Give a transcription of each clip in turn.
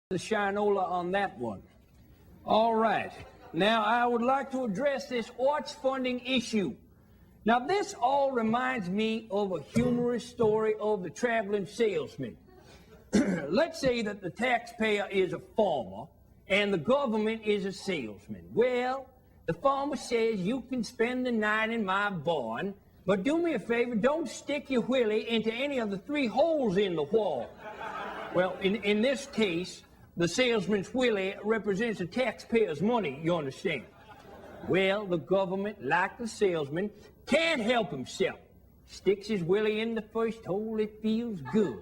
The shinola on that one. All right. Now, I would like to address this arts funding issue. Now, this all reminds me of a humorous story of the traveling salesman. Let's say that the taxpayer is a farmer and the government is a salesman. Well, the farmer says you can spend the night in my barn, but do me a favor, don't stick your willy into any of the 3 holes in the wall. Well, in this case, the salesman's willy represents the taxpayer's money, you understand. Well, the government, like the salesman, can't help himself. Sticks his willy in the first hole, it feels good.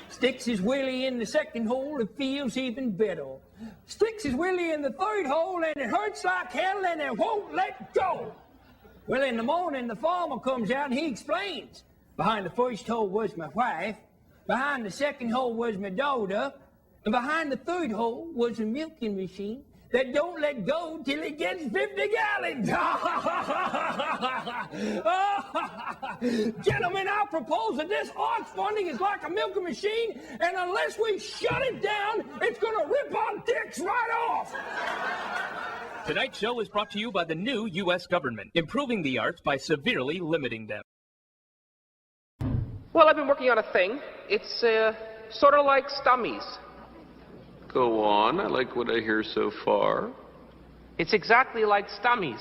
Sticks his willy in the second hole, it feels even better. Sticks his willy in the third hole, and it hurts like hell, and it won't let go. Well, in the morning, the farmer comes out, and he explains. Behind the first hole was my wife. Behind the second hole was my daughter. And behind the third hole was a milking machine that don't let go till it gets 50 gallons. Gentlemen, I propose that this arts funding is like a milking machine, and unless we shut it down, it's going to rip our dicks right off. Tonight's show is brought to you by the new U.S. government, improving the arts by severely limiting them. Well, I've been working on a thing. It's sort of like Stummies. Go on. I like what I hear so far. It's exactly like Stummies.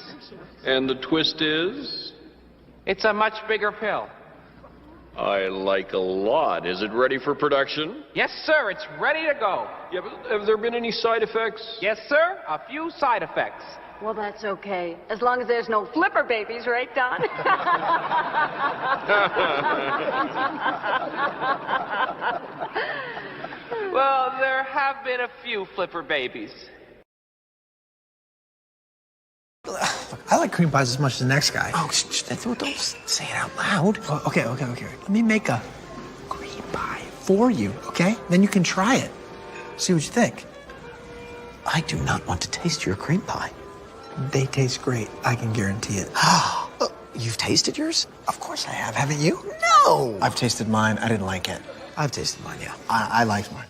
And the twist is? It's a much bigger pill. I like a lot. Is it ready for production? Yes, sir. It's ready to go. Yeah, but have there been any side effects? Yes, sir. A few side effects. Well, that's okay. As long as there's no flipper babies, right, Don? Well, there have been a few flipper babies. I like cream pies as much as the next guy. Oh, don't say it out loud. Oh, okay. Let me make a cream pie for you, okay? Then you can try it. See what you think. I do not want to taste your cream pie. They taste great. I can guarantee it. You've tasted yours? Of course I have. Haven't you? No. I've tasted mine. I didn't like it. I've tasted mine, yeah. I liked mine.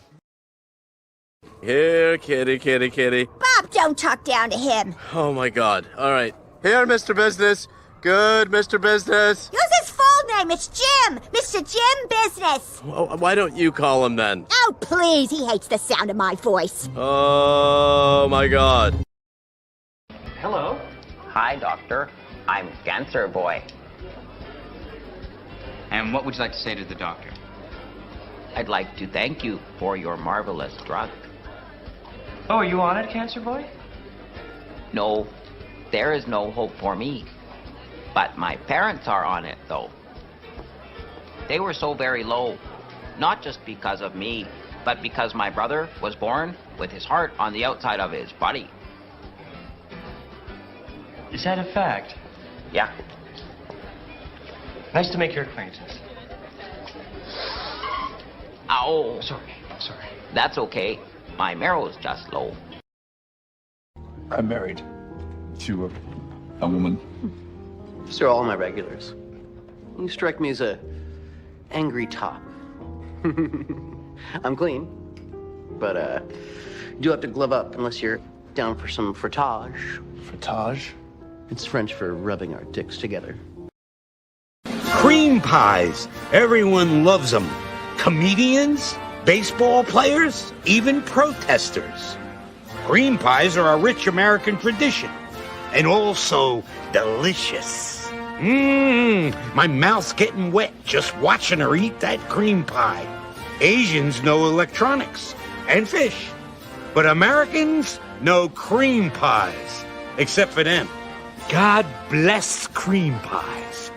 Here, kitty. Bob, don't talk down to him. Oh, my God. All right. Here, Mr. Business. Good, Mr. Business. Use his full name. It's Jim. Mr. Jim Business. Well, why don't you call him then? Oh, please. He hates the sound of my voice. Oh, my God. Hello. Hi, Doctor. I'm Cancer Boy. And what would you like to say to the doctor? I'd like to thank you for your marvelous drug. Oh, are you on it, Cancer Boy? No, there is no hope for me. But my parents are on it, though. They were so very low, not just because of me, but because my brother was born with his heart on the outside of his body. Is that a fact? Yeah. Nice to make your acquaintance. Ow. Sorry. That's okay. My marrow's just low. I'm married to a woman. These are all my regulars. You strike me as a angry top. I'm clean, but you do have to glove up unless you're down for some frottage. Frottage? It's French for rubbing our dicks together. Cream pies. Everyone loves them. Comedians? baseball players, even protesters. Cream pies are a rich American tradition, and also delicious. My mouth's getting wet just watching her eat that cream pie. Asians know electronics and fish, but Americans know cream pies, except for them. God bless cream pies,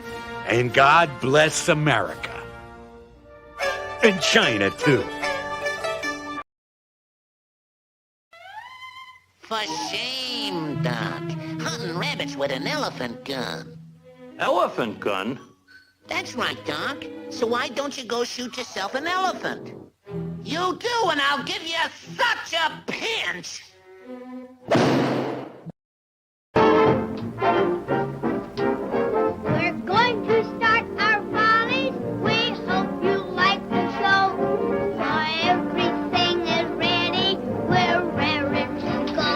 and God bless America. And China, too. For shame, Doc. Hunting rabbits with an elephant gun. Elephant gun? That's right, Doc. So why don't you go shoot yourself an elephant? You do, and I'll give you such a pinch! We're going to start our volleys. We hope you like the show. For everything is ready. We're raring to go.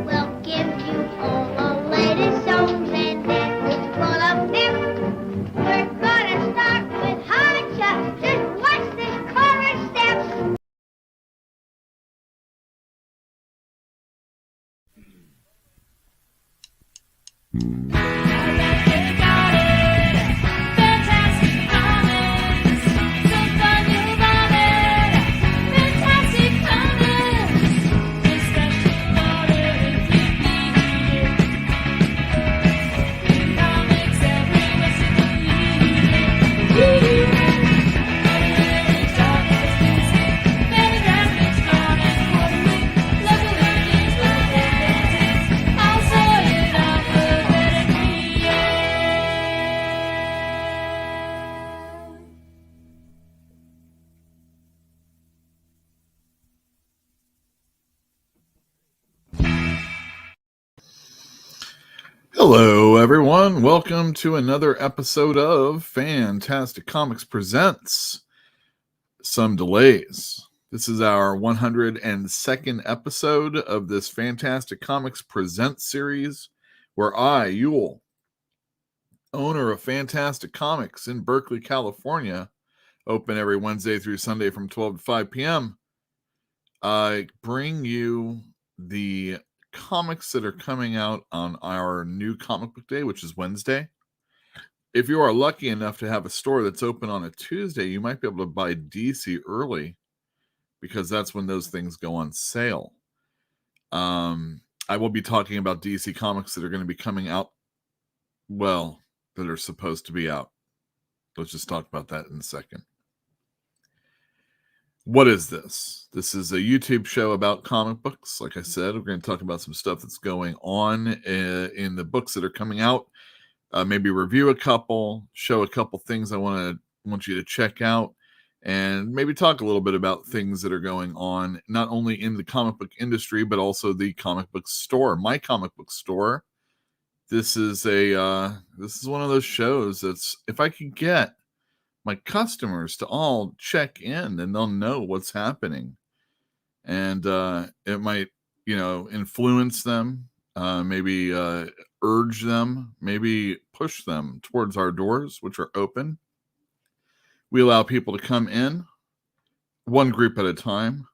We'll give you all the latest songs and it's full of pep. We're gonna start with high chucks. Just watch this chorus step. Hello, everyone. Welcome to another episode of Fantastic Comics Presents Some Delays. This is our 102nd episode of this Fantastic Comics Presents series, where I, Yule, owner of Fantastic Comics in Berkeley, California, open every Wednesday through Sunday from 12 to 5 p.m., I bring you the comics that are coming out on our new comic book day, which is Wednesday. If you are lucky enough to have a store that's open on a Tuesday, you might be able to buy DC early because that's when those things go on sale. I will be talking about DC comics that are going to be coming out, well, that are supposed to be out. Let's just talk about that in a second. What is this? This is a YouTube show about comic books. Like I said, we're going to talk about some stuff that's going on in the books that are coming out. Maybe review a couple, show a couple things I want you to check out, and maybe talk a little bit about things that are going on, not only in the comic book industry, but also the comic book store, my comic book store. This is one of those shows that's, if I could get my customers to all check in, and they'll know what's happening, and it might, influence them, maybe urge them, maybe push them towards our doors, which are open. We allow people to come in, one group at a time.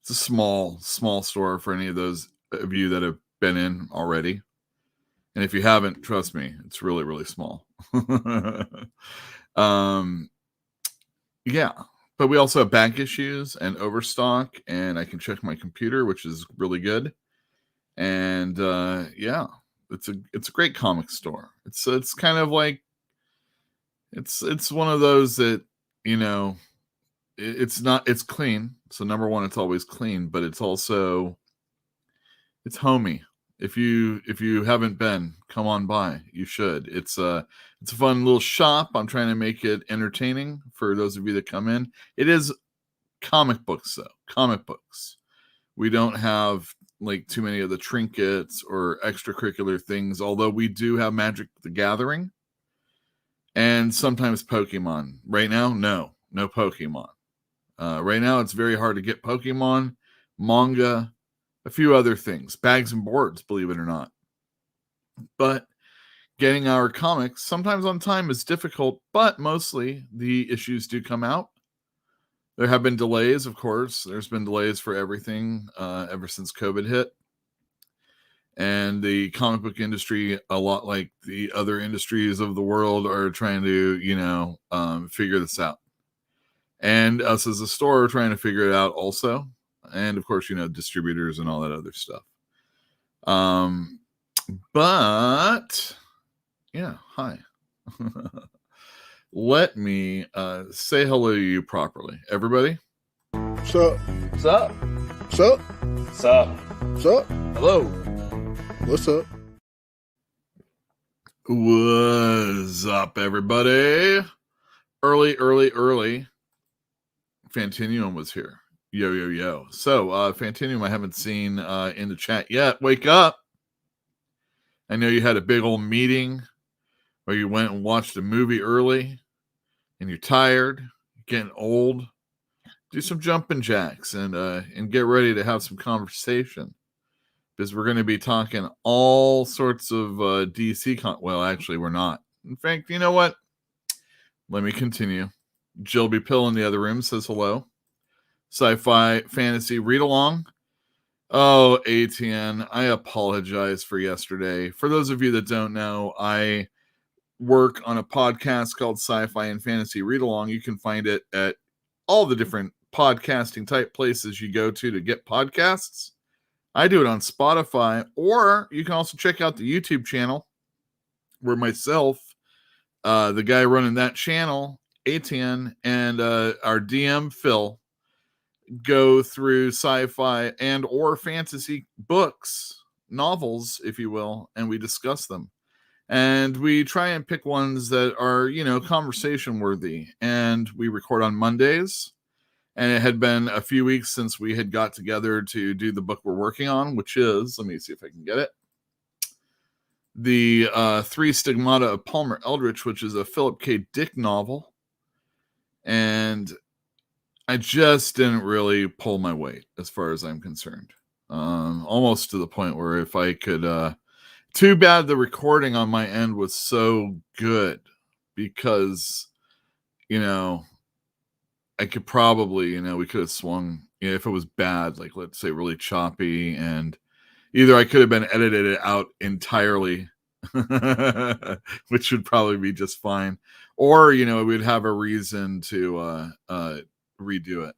It's a small store for any of those of you that have been in already, and if you haven't, trust me, it's really, really small. Yeah, but we also have back issues and overstock, and I can check my computer, which is really good. And yeah, it's a great comic store. It's kind of like it's one of those that, it's clean. So number one, it's always clean, but it's homey. If you haven't been, come on by. You should. It's a fun little shop. I'm trying to make it entertaining for those of you that come in. It is comic books, though. Comic books. We don't have like too many of the trinkets or extracurricular things, although we do have Magic the Gathering and sometimes Pokemon. Right now, no Pokemon. Right now, it's very hard to get Pokemon, manga, a few other things, bags and boards, believe it or not. But getting our comics sometimes on time is difficult, but mostly the issues do come out. There have been delays, of course. There's been delays for everything ever since COVID hit. And the comic book industry, a lot like the other industries of the world, are trying to, figure this out. And us as a store are trying to figure it out also. And of course, distributors and all that other stuff. But yeah, hi. Let me say hello to you properly. Everybody? What's up? What's up? What's up? What's up? What's up? Hello. What's up? What's up, everybody? Early. Fantinuum was here. Yo. So, Fantinuum, I haven't seen in the chat yet. Wake up. I know you had a big old meeting where you went and watched a movie early and you're tired, getting old. Do some jumping jacks and get ready to have some conversation, because we're going to be talking all sorts of DC well, actually, we're not. In fact, you know what? Let me continue. Jilby Pill in the other room says hello. Sci-fi fantasy read along. Oh, ATN, I apologize for yesterday. For those of you that don't know, I work on a podcast called Sci-Fi and Fantasy Read Along. You can find it at all the different podcasting type places you go to get podcasts. I do it on Spotify, or you can also check out the YouTube channel where myself, the guy running that channel, ATN, and our DM, Phil, go through sci-fi and or fantasy books, novels, if you will, and we discuss them. And we try and pick ones that are, conversation worthy. And we record on Mondays. And it had been a few weeks since we had got together to do the book we're working on, which is, let me see if I can get it, the Three Stigmata of Palmer Eldritch, which is a Philip K. Dick novel. And I just didn't really pull my weight as far as I'm concerned. Almost to the point where if I could... too bad the recording on my end was so good, because, I could probably, we could have swung, if it was bad, like let's say really choppy, and either I could have been edited it out entirely, which would probably be just fine, or, we'd have a reason to redo it.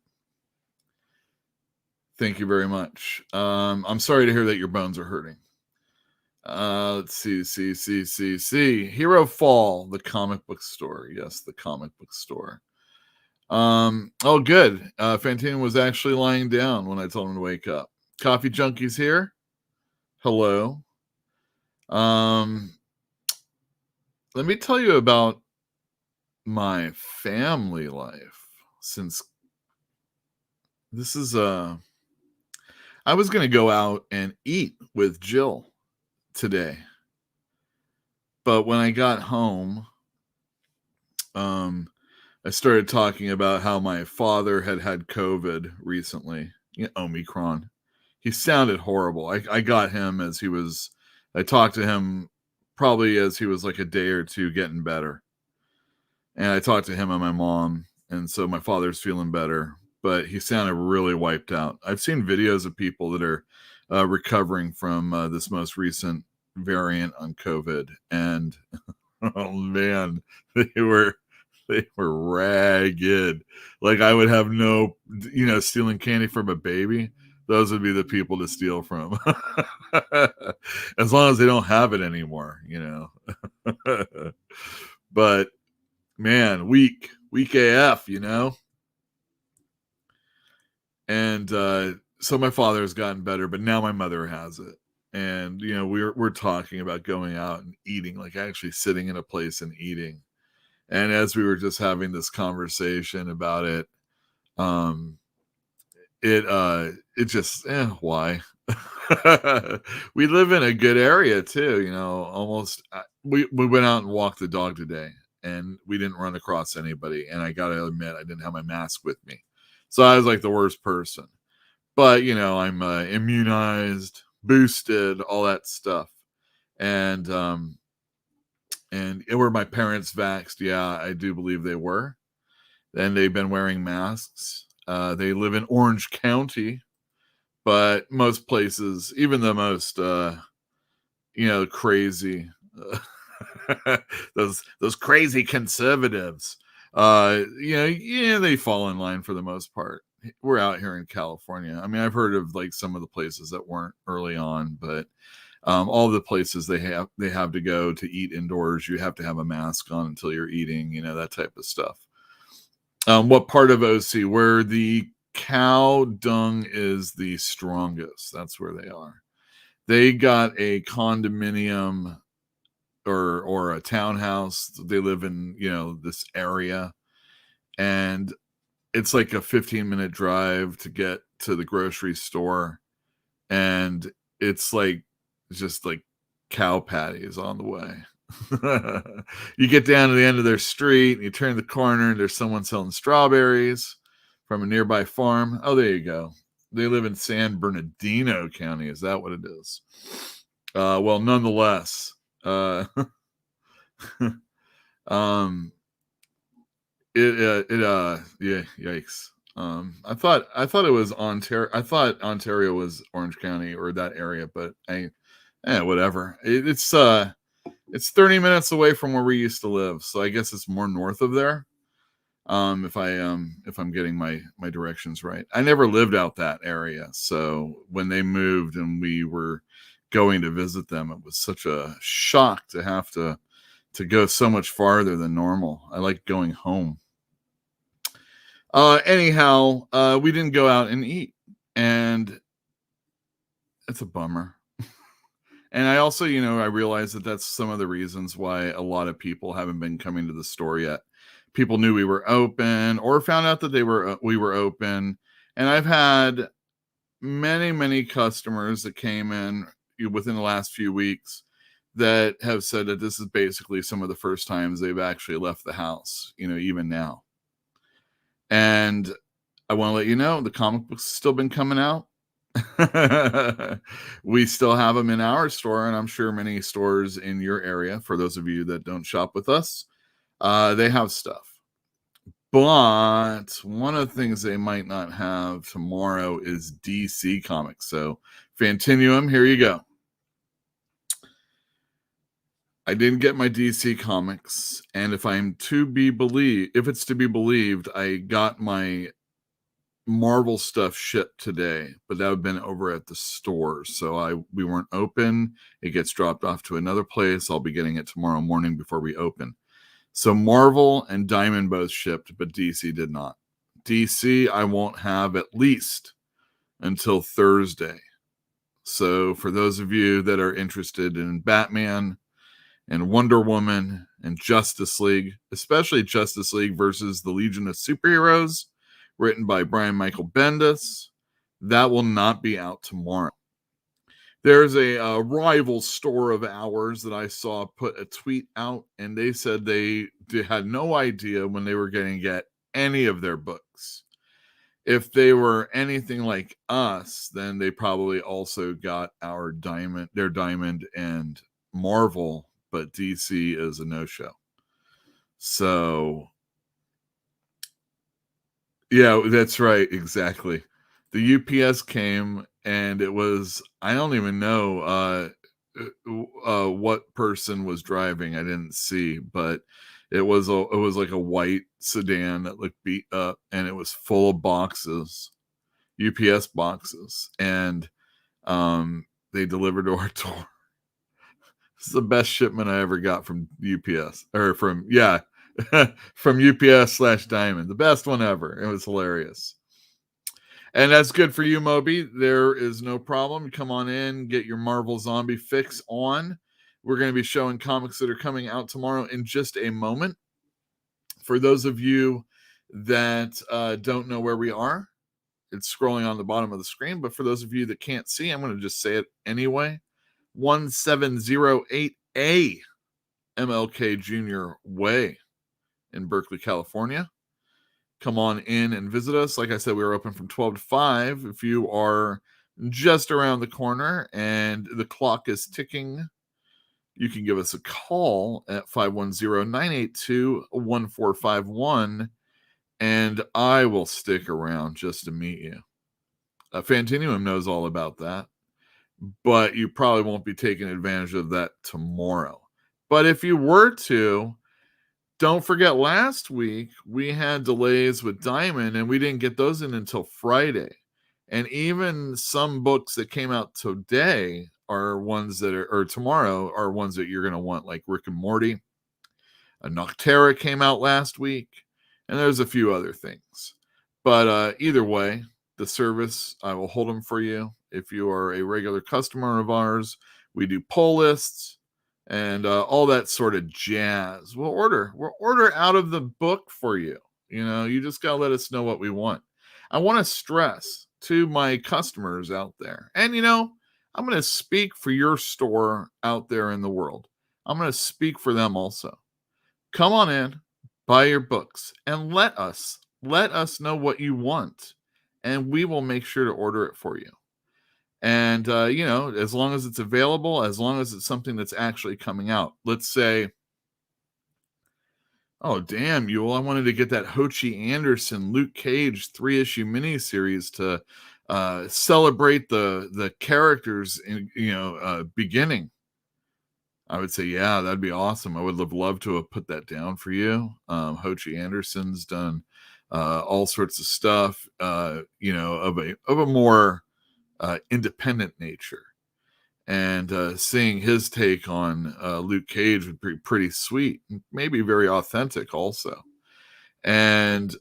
Thank you very much. I'm sorry to hear that your bones are hurting. Let's see. Hero Fall, the comic book store. Yes, the comic book store. Oh, good. Fantine was actually lying down when I told him to wake up. Coffee Junkies here. Hello. Let me tell you about my family life, since this is I was going to go out and eat with Jill today, but when I got home, I started talking about how my father had COVID recently, Omicron. He sounded horrible. I got him as he was, I talked to him probably as he was like a day or two getting better. And I talked to him and my mom, and so my father's feeling better, but he sounded really wiped out. I've seen videos of people that are recovering from this most recent variant on COVID, and oh man, they were ragged. Like, I would have no, stealing candy from a baby, those would be the people to steal from. As long as they don't have it anymore, But man, weak AF, And so my father has gotten better, but now my mother has it. And, we're talking about going out and eating, like actually sitting in a place and eating. And as we were just having this conversation about it, it just, why? We live in a good area too, almost, we went out and walked the dog today, and we didn't run across anybody. And I got to admit, I didn't have my mask with me. So I was like the worst person, but I'm immunized, boosted, all that stuff. And were my parents vaxxed? Yeah, I do believe they were. and they've been wearing masks. They live in Orange County, but most places, even the most, crazy, those crazy conservatives, they fall in line for the most part. We're out here in California. I mean, I've heard of like some of the places that weren't early on, but all the places they have to go to eat indoors, you have to have a mask on until you're eating, that type of stuff. What part of OC? Where the cow dung is the strongest. That's where they are. They got a condominium or a townhouse. They live in, this area, and it's like a 15-minute drive to get to the grocery store, and it's like just like cow patties on the way. You get down to the end of their street and you turn the corner and there's someone selling strawberries from a nearby farm. Oh, there you go. They live in San Bernardino County. Is that what it is? Well, nonetheless, yikes. I thought it was Ontario. I thought Ontario was Orange County or that area, but whatever. It's 30 minutes away from where we used to live, so I guess it's more north of there. If I'm getting my directions right. I never lived out that area, so when they moved and we were going to visit them, it was such a shock to have to go so much farther than normal. I like going home. Anyhow, we didn't go out and eat, and it's a bummer. And I also, I realize that that's some of the reasons why a lot of people haven't been coming to the store yet. People knew we were open or found out that we were open. And I've had many, many customers that came in within the last few weeks that have said that this is basically some of the first times they've actually left the house, even now. And I want to let you know, the comic books have still been coming out. We still have them in our store, and I'm sure many stores in your area, for those of you that don't shop with us, they have stuff. But one of the things they might not have tomorrow is DC Comics. So Fantinuum, here you go. I didn't get my DC Comics, and if it's to be believed, I got my Marvel stuff shipped today, but that would have been over at the store, so we weren't open. It gets dropped off to another place. I'll be getting it tomorrow morning before we open. So Marvel and Diamond both shipped, but DC did not. DC I won't have at least until Thursday. So for those of you that are interested in Batman and Wonder Woman and Justice League, especially Justice League versus the Legion of Superheroes, written by Brian Michael Bendis, that will not be out tomorrow. There's a rival store of ours that I saw put a tweet out, and they said they had no idea when they were going to get any of their books. If they were anything like us, then they probably also got their Diamond and Marvel, but DC is a no-show. So, yeah, that's right, exactly. The UPS came, and it was, I don't even know what person was driving. I didn't see, but it was like a white sedan that looked beat up, and it was full of boxes, UPS boxes, and they delivered to our door. This is the best shipment I ever got from UPS, or from UPS/Diamond. The best one ever. It was hilarious. And that's good for you, Moby. There is no problem. Come on in, get your Marvel Zombie fix on. We're going to be showing comics that are coming out tomorrow in just a moment. For those of you that don't know where we are, it's scrolling on the bottom of the screen. But for those of you that can't see, I'm going to just say it anyway. 1708A MLK Jr. Way in Berkeley, California. Come on in and visit us. Like I said, we are open from 12 to 5. If you are just around the corner and the clock is ticking, you can give us a call at 510-982-1451. and I will stick around just to meet you. Fantinuum knows all about that, but you probably won't be taking advantage of that tomorrow. But if you were to, don't forget last week we had delays with Diamond, and we didn't get those in until Friday. And even some books that came out today are ones that are, or tomorrow are ones that you're going to want, like Rick and Morty. Noctera came out last week, and there's a few other things. But either way, the service, I will hold them for you. If you are a regular customer of ours, we do pull lists and all that sort of jazz. We'll order out of the book for you. You just got to let us know what we want. I want to stress to my customers out there, and I'm going to speak for your store out there in the world. I'm going to speak for them also. Come on in, buy your books, and let us know what you want, and we will make sure to order it for you. And, as long as it's available, as long as it's something that's actually coming out. Let's say, oh, damn, Yule, I wanted to get that Ho Chi Anderson, Luke Cage 3-issue miniseries to celebrate the characters in, beginning. I would say, yeah, that'd be awesome. I would have loved to have put that down for you. Ho Chi Anderson's done all sorts of stuff, of a more independent nature, and seeing his take on Luke Cage would be pretty sweet, maybe very authentic also. And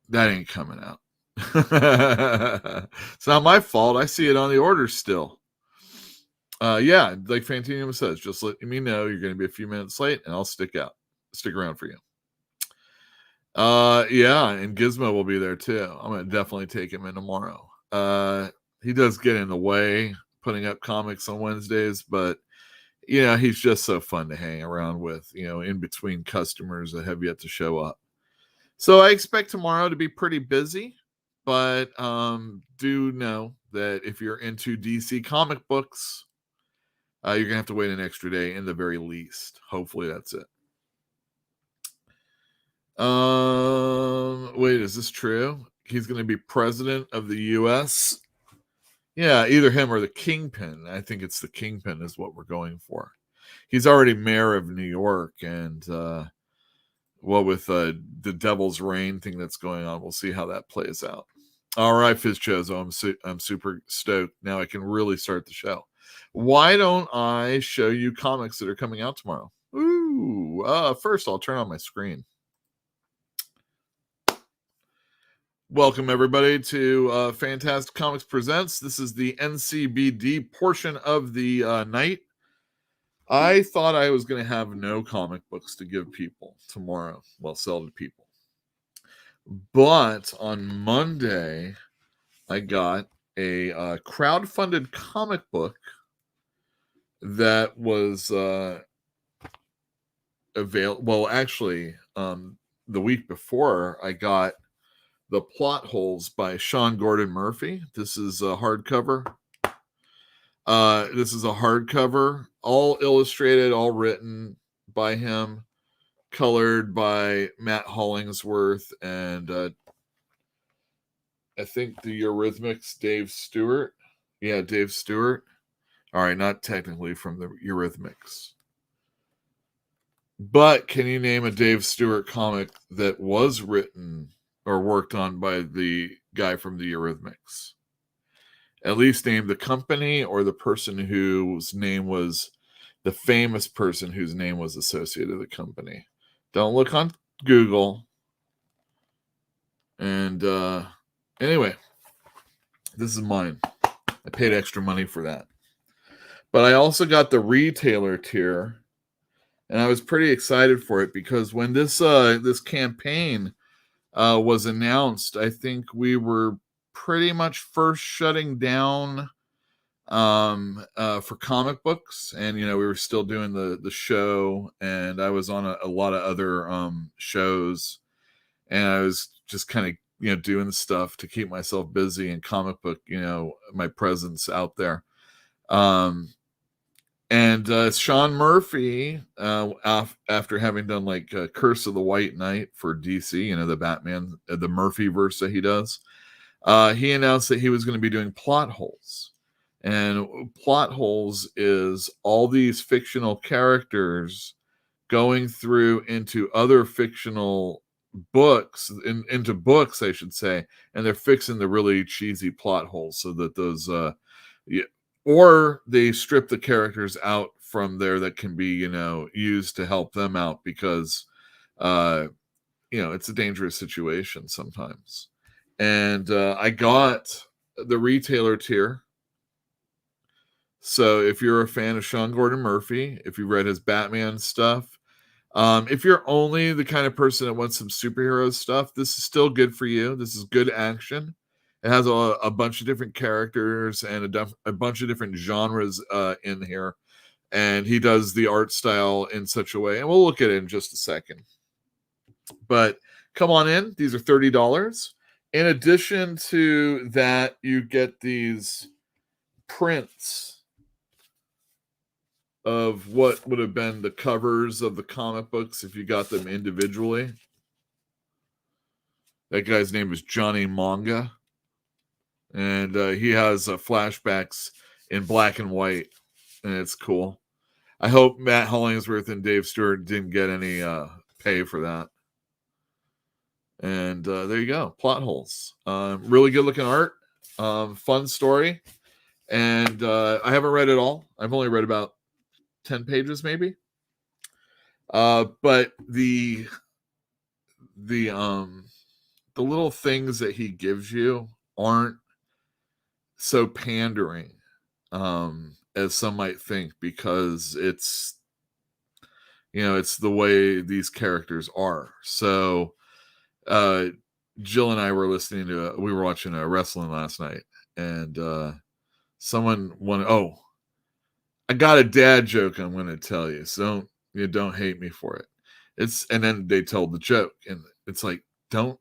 that ain't coming out. It's not my fault. I see it on the order still. Yeah, like Fantinium says, just let me know you're going to be a few minutes late, and I'll stick around for you. Yeah, and Gizmo will be there too. I'm going to definitely take him in tomorrow. He does get in the way putting up comics on Wednesdays, but he's just so fun to hang around with, in between customers that have yet to show up. So I expect tomorrow to be pretty busy, but do know that if you're into DC comic books, you're going to have to wait an extra day in the very least. Hopefully that's it. Wait, is this true? He's going to be president of the U.S.? Yeah, either him or the Kingpin. I think it's the Kingpin is what we're going for. He's already mayor of New York, and with the Devil's Reign thing that's going on, we'll see how that plays out. All right, Fizchozo, I'm super stoked. Now I can really start the show. Why don't I show you comics that are coming out tomorrow? Ooh, first I'll turn on my screen. Welcome, everybody, to Fantastic Comics Presents. This is the NCBD portion of the night. I thought I was going to have no comic books to give people tomorrow. Well, sell to people. But on Monday, I got a crowdfunded comic book that was available. Well, actually, the week before, I got The Plot Holes by Sean Gordon Murphy. This is a hardcover. All illustrated, all written by him, colored by Matt Hollingsworth, and I think the Eurythmics, Dave Stewart. Yeah, Dave Stewart. All right, not technically from the Eurythmics. But can you name a Dave Stewart comic that was written or worked on by the guy from the Eurythmics? At least name the company or the person whose name was the famous person whose name was associated with the company. Don't look on Google. And anyway, this is mine. I paid extra money for that. But I also got the retailer tier, and I was pretty excited for it because when this campaign was announced, I think we were pretty much first shutting down for comic books, and we were still doing the show, and I was on a lot of other shows, and I was just kind of doing stuff to keep myself busy in comic book, my presence out there. And Sean Murphy, after having done like Curse of the White Knight for DC, the Batman, the Murphy verse that he does, he announced that he was going to be doing Plot Holes. And Plot Holes is all these fictional characters going through into other fictional books, into books, I should say, and they're fixing the really cheesy plot holes so that those, or they strip the characters out from there that can be, used to help them out because, it's a dangerous situation sometimes. And I got the retailer tier. So if you're a fan of Sean Gordon Murphy, if you read his Batman stuff, if you're only the kind of person that wants some superhero stuff, this is still good for you. This is good action. It has a bunch of different characters and a bunch of different genres in here. And he does the art style in such a way. And we'll look at it in just a second. But come on in. These are $30. In addition to that, you get these prints of what would have been the covers of the comic books if you got them individually. That guy's name is Johnny Manga. And he has flashbacks in black and white. And it's cool. I hope Matt Hollingsworth and Dave Stewart didn't get any pay for that. And there you go. Plot Holes. Really good looking art. Fun story. And I haven't read it all. I've only read about 10 pages maybe. But the little things that he gives you aren't so pandering as some might think, because it's the way these characters are. So Jill and I were we were watching wrestling last night, and someone wanted, I got a dad joke I'm going to tell you, so don't hate me for it. And then they told the joke, and it's like, don't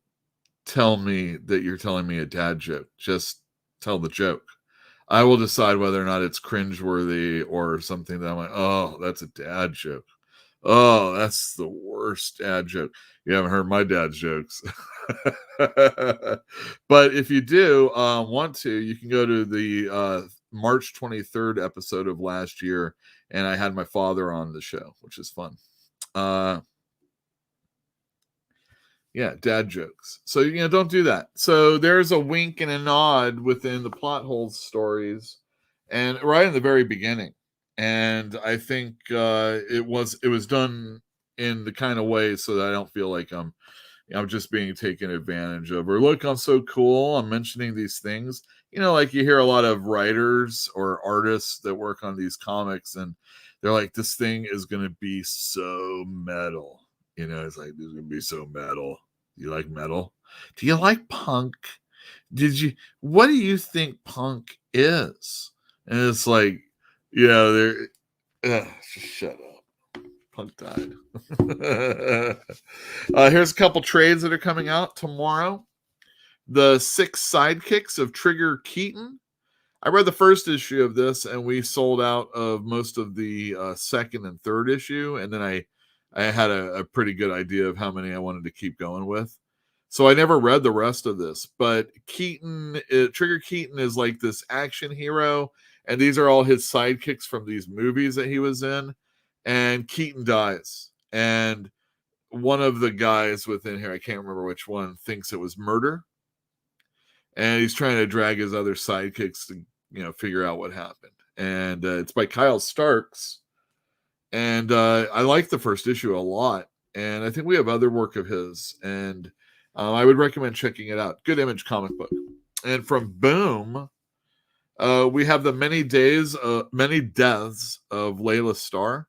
tell me that you're telling me a dad joke. Just tell the joke. I will decide whether or not it's cringeworthy or something that I'm like, oh, that's a dad joke. Oh, that's the worst dad joke. You haven't heard my dad's jokes. But if you do want to, you can go to the March 23rd episode of last year, and I had my father on the show, which is fun. Dad jokes. So, don't do that. So there's a wink and a nod within the Plot Holes stories, and right in the very beginning. And I think it was done in the kind of way so that I don't feel like I'm just being taken advantage of, or look, I'm so cool, I'm mentioning these things. Like you hear a lot of writers or artists that work on these comics, and they're like, this thing is going to be so metal. It's like, this is going to be so metal. You like metal? Do you like punk? What do you think punk is? And it's like, just shut up. Punk died. Here's a couple trades that are coming out tomorrow. The 6 Sidekicks of Trigger Keaton. I read the first issue of this, and we sold out of most of the second and third issue, and then I had a pretty good idea of how many I wanted to keep going with. So I never read the rest of this, but Trigger Keaton is like this action hero, and these are all his sidekicks from these movies that he was in, and Keaton dies. And one of the guys within here, I can't remember which one, thinks it was murder. And he's trying to drag his other sidekicks to, figure out what happened. And it's by Kyle Starks. And I like the first issue a lot. And I think we have other work of his. And I would recommend checking it out. Good Image comic book. And from Boom, we have the Many Deaths of Layla Starr.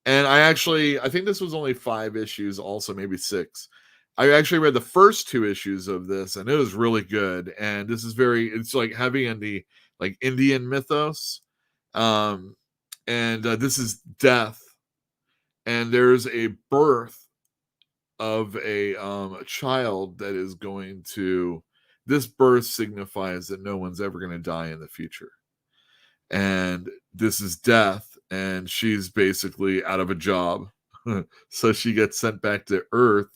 And I think this was only 5 issues also, maybe 6. I actually read the first 2 issues of this, and it was really good. And this is it's like heavy in the like Indian mythos. And this is death. And there's a birth of a child that is going to, this birth signifies that no one's ever going to die in the future. And this is death. and she's basically out of a job. So she gets sent back to Earth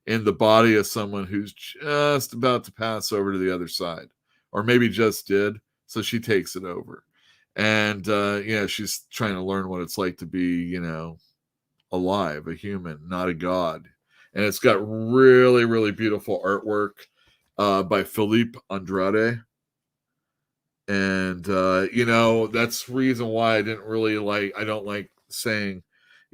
in the body of someone who's just about to pass over to the other side, or maybe just did. So she takes it over. And she's trying to learn what it's like to be, alive, a human, not a god. And it's got really, really beautiful artwork by Philippe Andrade. And that's the reason why I don't like saying,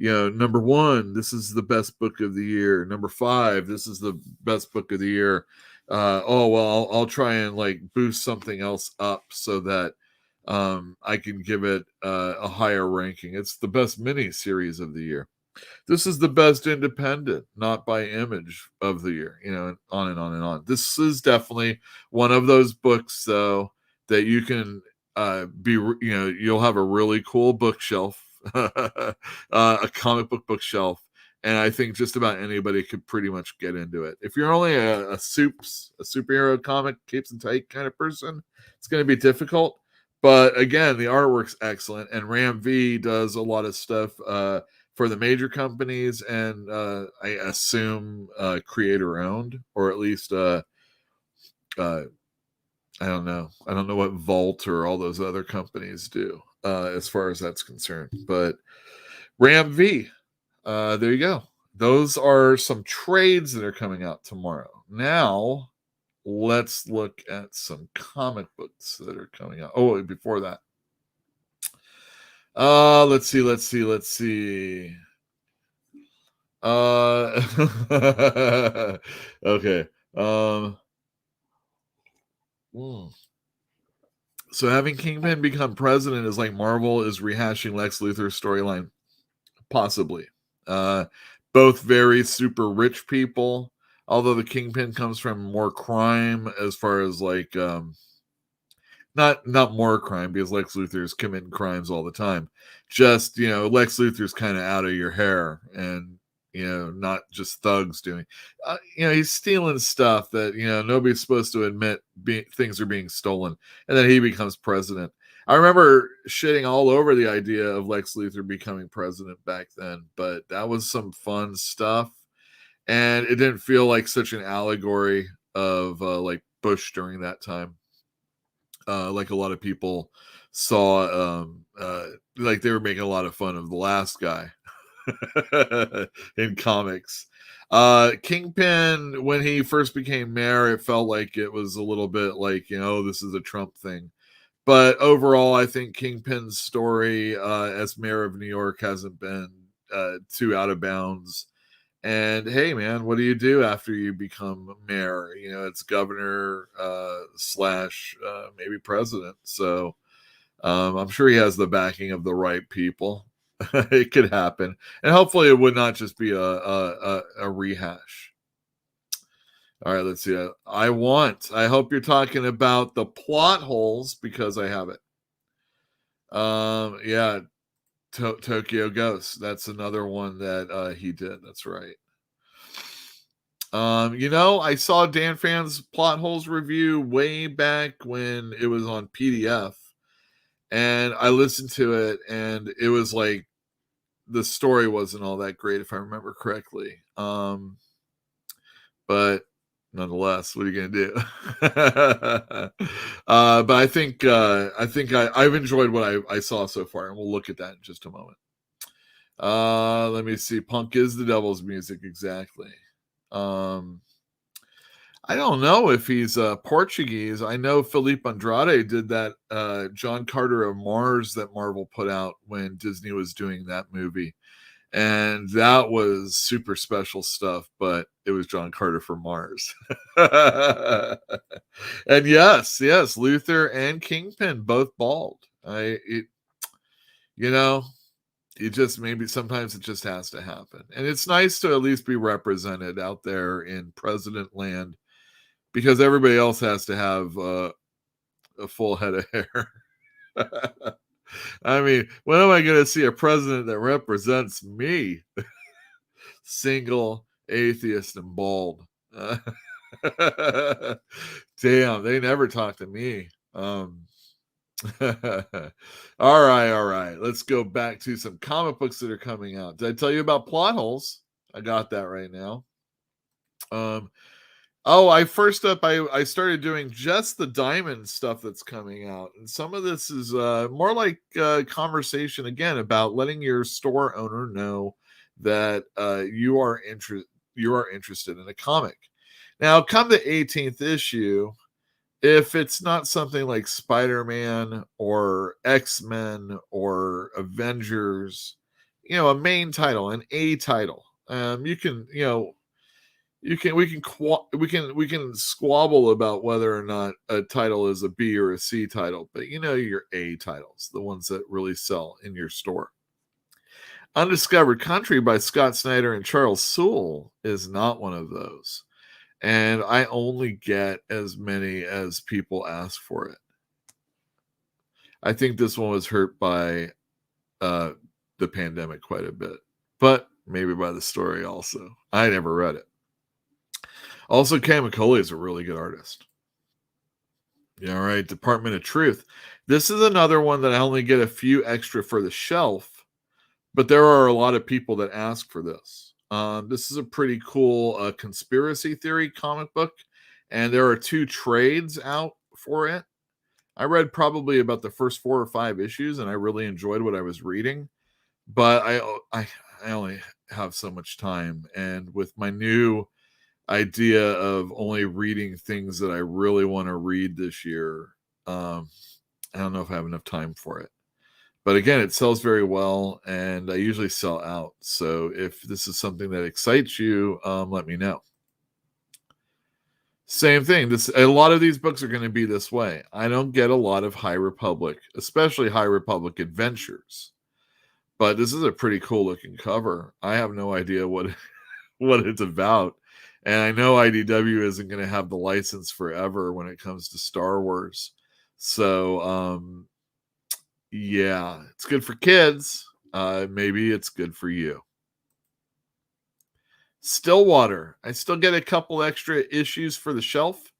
number 1, this is the best book of the year. Number 5, this is the best book of the year. I'll try and boost something else up so that I can give it a higher ranking. It's the best mini series of the year. This is the best independent, not by image, of the year, and on and on and on. This is definitely one of those books, though, that you can you'll have a really cool bookshelf, a comic book bookshelf, and I think just about anybody could pretty much get into it. If you're only a superhero comic, capes and tight kind of person, it's going to be difficult. But again, the artwork's excellent, and Ram V does a lot of stuff for the major companies, and I assume creator owned, or at least I don't know what Vault or all those other companies do as far as that's concerned. But Ram V, there you go. Those are some trades that are coming out tomorrow. Now, let's look at some comic books that are coming out. Oh, before that. Let's see. Okay. So having Kingpin become president is like Marvel is rehashing Lex Luthor's storyline. Possibly. Both very super rich people, although the Kingpin comes from more crime as far as not more crime, because Lex Luthor's committing crimes all the time. Just, Lex Luthor's kind of out of your hair, and not just thugs doing. He's stealing stuff that nobody's supposed to admit things are being stolen, and then he becomes president. I remember shitting all over the idea of Lex Luthor becoming president back then, but that was some fun stuff, and it didn't feel like such an allegory of Bush during that time. Like a lot of people saw, like they were making a lot of fun of the last guy in comics. Kingpin, when he first became mayor, it felt like it was a little bit like, this is a Trump thing. But overall, I think Kingpin's story as mayor of New York hasn't been too out of bounds. And hey, man, what do you do after you become mayor? It's governor / maybe president. So I'm sure he has the backing of the right people. It could happen, and hopefully it would not just be a rehash. All right, let's see. I hope you're talking about the plot holes, because I have it. Yeah, Tokyo Ghost. That's another one that he did. That's right. I saw Dan Fan's plot holes review way back when it was on PDF, and I listened to it, and it was like the story wasn't all that great, if I remember correctly. But nonetheless, what are you gonna do? But I think I've enjoyed what I saw so far, and we'll look at that in just a moment. Let me see. Punk is the devil's music, exactly. I don't know if he's Portuguese. I know Felipe Andrade did that John Carter of Mars that Marvel put out when Disney was doing that movie. And that was super special stuff, but it was John Carter for Mars. And yes, Luthor and Kingpin both bald. It just maybe sometimes it just has to happen. And it's nice to at least be represented out there in president land, because everybody else has to have a full head of hair. I mean, when am I going to see a president that represents me? Single, atheist, and bald. Damn, they never talk to me. All right. Let's go back to some comic books that are coming out. Did I tell you about Plot Holes? I got that right now. I started doing just the Diamond stuff that's coming out, and some of this is more like conversation again about letting your store owner know that you are interested in a comic. Now, come the 18th issue, if it's not something like Spider-Man or X-Men or Avengers, a main title, an A title, we can squabble about whether or not a title is a B or a C title, but your A titles, the ones that really sell in your store. Undiscovered Country by Scott Snyder and Charles Soule is not one of those. And I only get as many as people ask for it. I think this one was hurt by the pandemic quite a bit, but maybe by the story also. I never read it. Also, Cam McCauley is a really good artist. Yeah, all right. Department of Truth. This is another one that I only get a few extra for the shelf, but there are a lot of people that ask for this. This is a pretty cool conspiracy theory comic book, and there are 2 trades out for it. I read probably about the first 4 or 5 issues, and I really enjoyed what I was reading, but I only have so much time, and with my new idea of only reading things that I really want to read this year, I don't know if I have enough time for it. But again, it sells very well, and I usually sell out. So if this is something that excites you, let me know. Same thing. A lot of these books are going to be this way. I don't get a lot of High Republic, especially High Republic Adventures. But this is a pretty cool looking cover. I have no idea what it's about. And I know IDW isn't going to have the license forever when it comes to Star Wars. So, yeah, it's good for kids. Maybe it's good for you. Stillwater. I still get a couple extra issues for the shelf.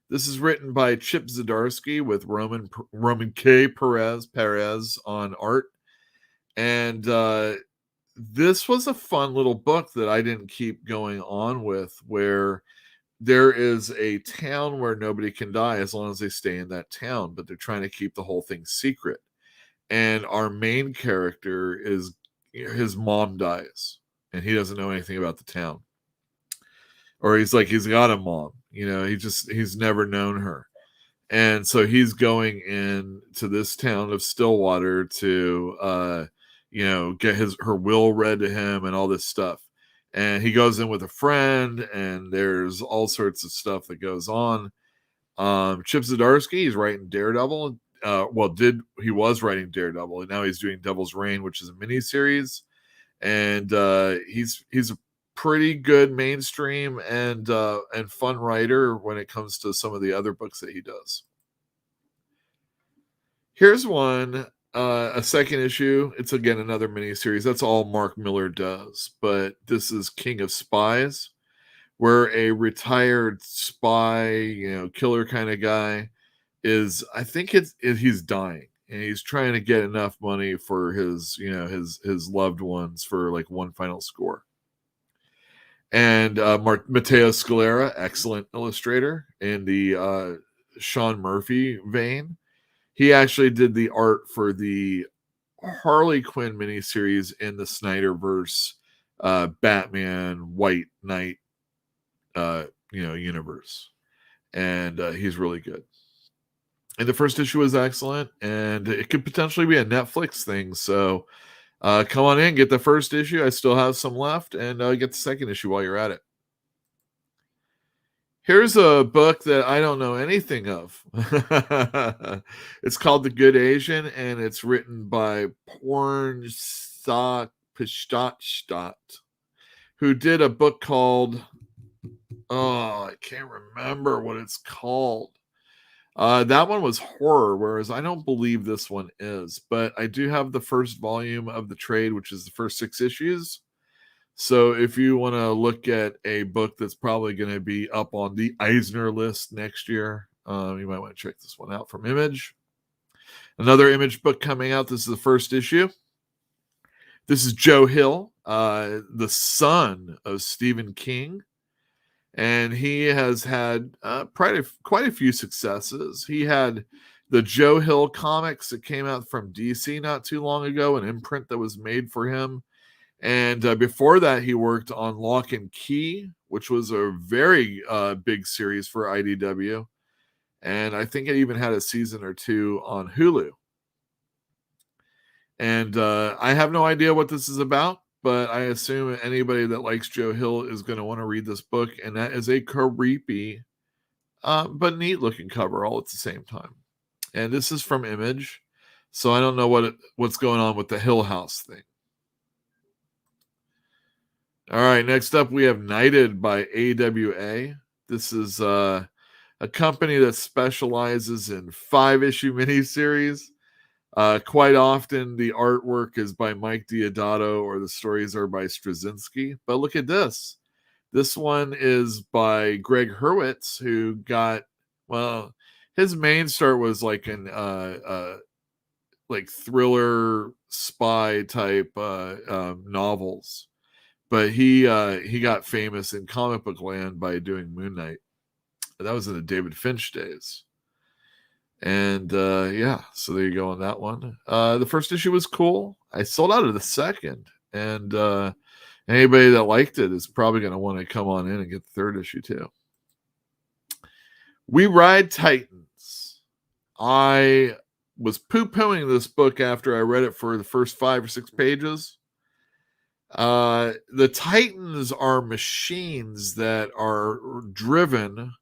This is written by Chip Zdarsky with Roman K. Perez on art. And this was a fun little book that I didn't keep going on with, where there is a town where nobody can die as long as they stay in that town, but they're trying to keep the whole thing secret. And our main character his mom dies, and he doesn't know anything about the town. Or he's got a mom, he's never known her. And so he's going into this town of Stillwater to, get her will read to him and all this stuff. And he goes in with a friend, and there's all sorts of stuff that goes on. Chip Zdarsky, he's writing Daredevil. He was writing Daredevil, and now he's doing Devil's Reign, which is a miniseries. And he's a pretty good mainstream and fun writer when it comes to some of the other books that he does. Here's one, a second issue. It's again another miniseries. That's all Mark Miller does, but this is King of Spies, where a retired spy, killer kind of guy he's dying, and he's trying to get enough money for his loved ones for like one final score. And Matteo Scalera, excellent illustrator in the Sean Murphy vein. He actually did the art for the Harley Quinn miniseries in the Snyderverse Batman White Knight universe. And he's really good. And the first issue was excellent, and it could potentially be a Netflix thing. So come on in, get the first issue. I still have some left, and get the second issue while you're at it. Here's a book that I don't know anything of. It's called The Good Asian, and it's written by Porn Pishtat, who did a book called, I can't remember what it's called. That one was horror, whereas I don't believe this one is. But I do have the first volume of the trade, which is the first 6 issues. So if you want to look at a book that's probably going to be up on the Eisner list next year, you might want to check this one out from Image. Another Image book coming out. This is the first issue. This is Joe Hill, the son of Stephen King. And he has had quite a few successes. He had the Joe Hill comics that came out from DC not too long ago, an imprint that was made for him. And before that, he worked on Lock and Key, which was a very big series for IDW. And I think it even had a season or two on Hulu. And I have no idea what this is about, but I assume anybody that likes Joe Hill is going to want to read this book. And that is a creepy, but neat looking cover all at the same time. And this is from Image. So I don't know what's going on with the Hill House thing. All right, next up we have Knighted by AWA. This is a company that specializes in 5-issue miniseries. Quite often the artwork is by Mike Diodato or the stories are by Straczynski. But look at this. This one is by Greg Hurwitz, who got, well, his main start was like an like thriller spy type novels. But he got famous in comic book land by doing Moon Knight. That was in the David Finch days. And yeah, so there you go on that one. The first issue was cool. I sold out of the second. And anybody that liked it is probably going to want to come on in and get the third issue too. We Ride Titans. I was poo-pooing this book after I read it for the first 5 or 6 pages. The Titans are machines that are driven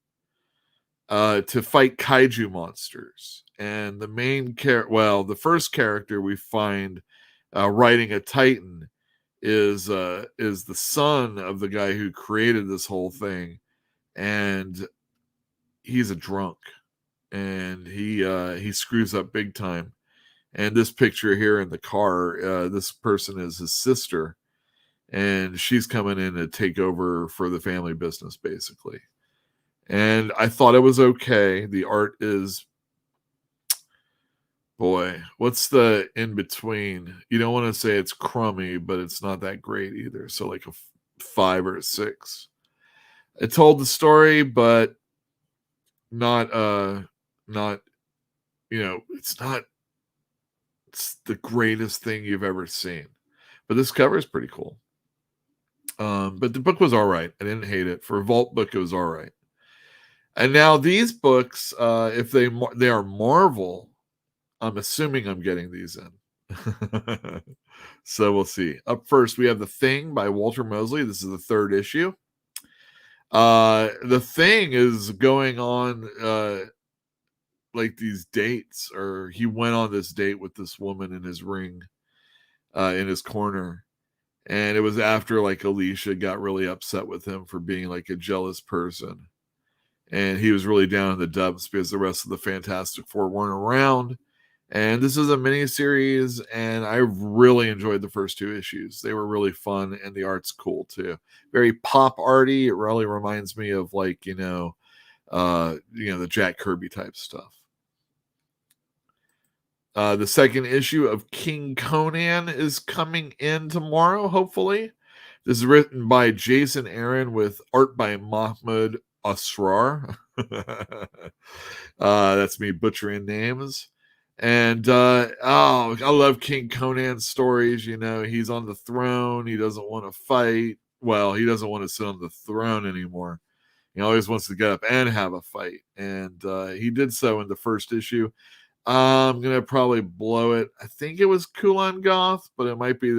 to fight kaiju monsters. And the main the first character we find riding a Titan is the son of the guy who created this whole thing. And he's a drunk. And he screws up big time. And this picture here in the car, this person is his sister. And she's coming in to take over for the family business, basically. And I thought it was okay. The art is, boy, what's the in between? You don't want to say it's crummy, but it's not that great either. So like a 5 or a 6. It told the story, but not it's the greatest thing you've ever seen. But this cover is pretty cool. But the book was all right. I didn't hate it. For a Vault book, it was all right. And now these books, if they are Marvel, I'm assuming I'm getting these in. So we'll see. Up first, we have The Thing by Walter Mosley. This is the 3rd issue. The Thing is going on like these dates, or he went on this date with this woman in his ring, in his corner. And it was after like Alicia got really upset with him for being like a jealous person. And he was really down in the dumps because the rest of the Fantastic Four weren't around. And this is a mini-series, and I really enjoyed the first 2 issues. They were really fun, and the art's cool too. Very pop arty. It really reminds me of like, the Jack Kirby type stuff. The 2nd issue of King Conan is coming in tomorrow, hopefully. This is written by Jason Aaron with art by Mahmoud Asrar. That's me butchering names. And I love King Conan stories. He's on the throne. He doesn't want to fight. Well, he doesn't want to sit on the throne anymore. He always wants to get up and have a fight. And he did so in the first issue. I'm going to probably blow it. I think it was Kulan Goth, but it might be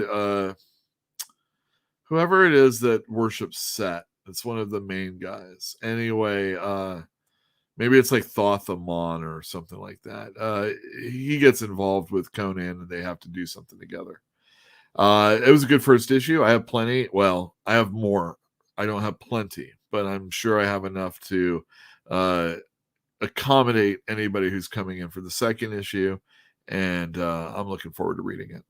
whoever it is that worships Set. It's one of the main guys. Anyway, maybe it's like Thoth Amon or something like that. He gets involved with Conan and they have to do something together. It was a good first issue. I have plenty. Well, I have more. I don't have plenty, but I'm sure I have enough to accommodate anybody who's coming in for the 2nd issue. And I'm looking forward to reading it.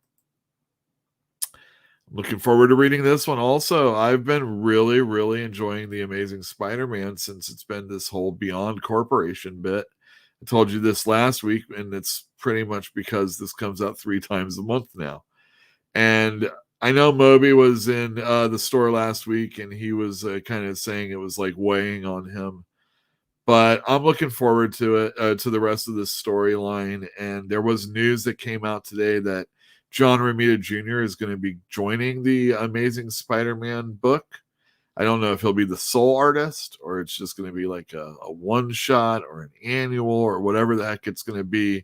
Looking forward to reading this one also. I've been really, really enjoying The Amazing Spider-Man since it's been this whole Beyond Corporation bit. I told you this last week, and it's pretty much because this comes out 3 times a month now. And I know Moby was in the store last week, and he was kind of saying it was like weighing on him. But I'm looking forward to it, to the rest of this storyline. And there was news that came out today that John Romita Jr. is going to be joining the Amazing Spider-Man book. I don't know if he'll be the sole artist or it's just going to be like a one-shot or an annual or whatever the heck it's going to be.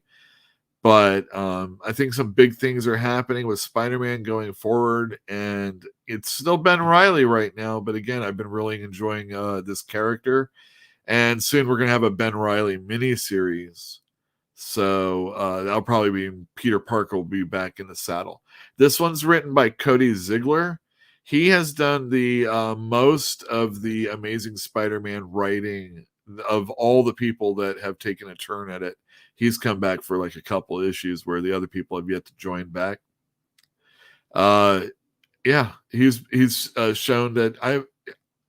But I think some big things are happening with Spider-Man going forward. And it's still Ben Reilly right now. But again, I've been really enjoying this character. And soon we're going to have a Ben Reilly miniseries. So that'll probably be Peter Parker will be back in the saddle. This one's written by Cody Ziegler. He has done the most of the Amazing Spider-Man writing of all the people that have taken a turn at it. He's come back for like a couple issues where the other people have yet to join back. Yeah, he's shown that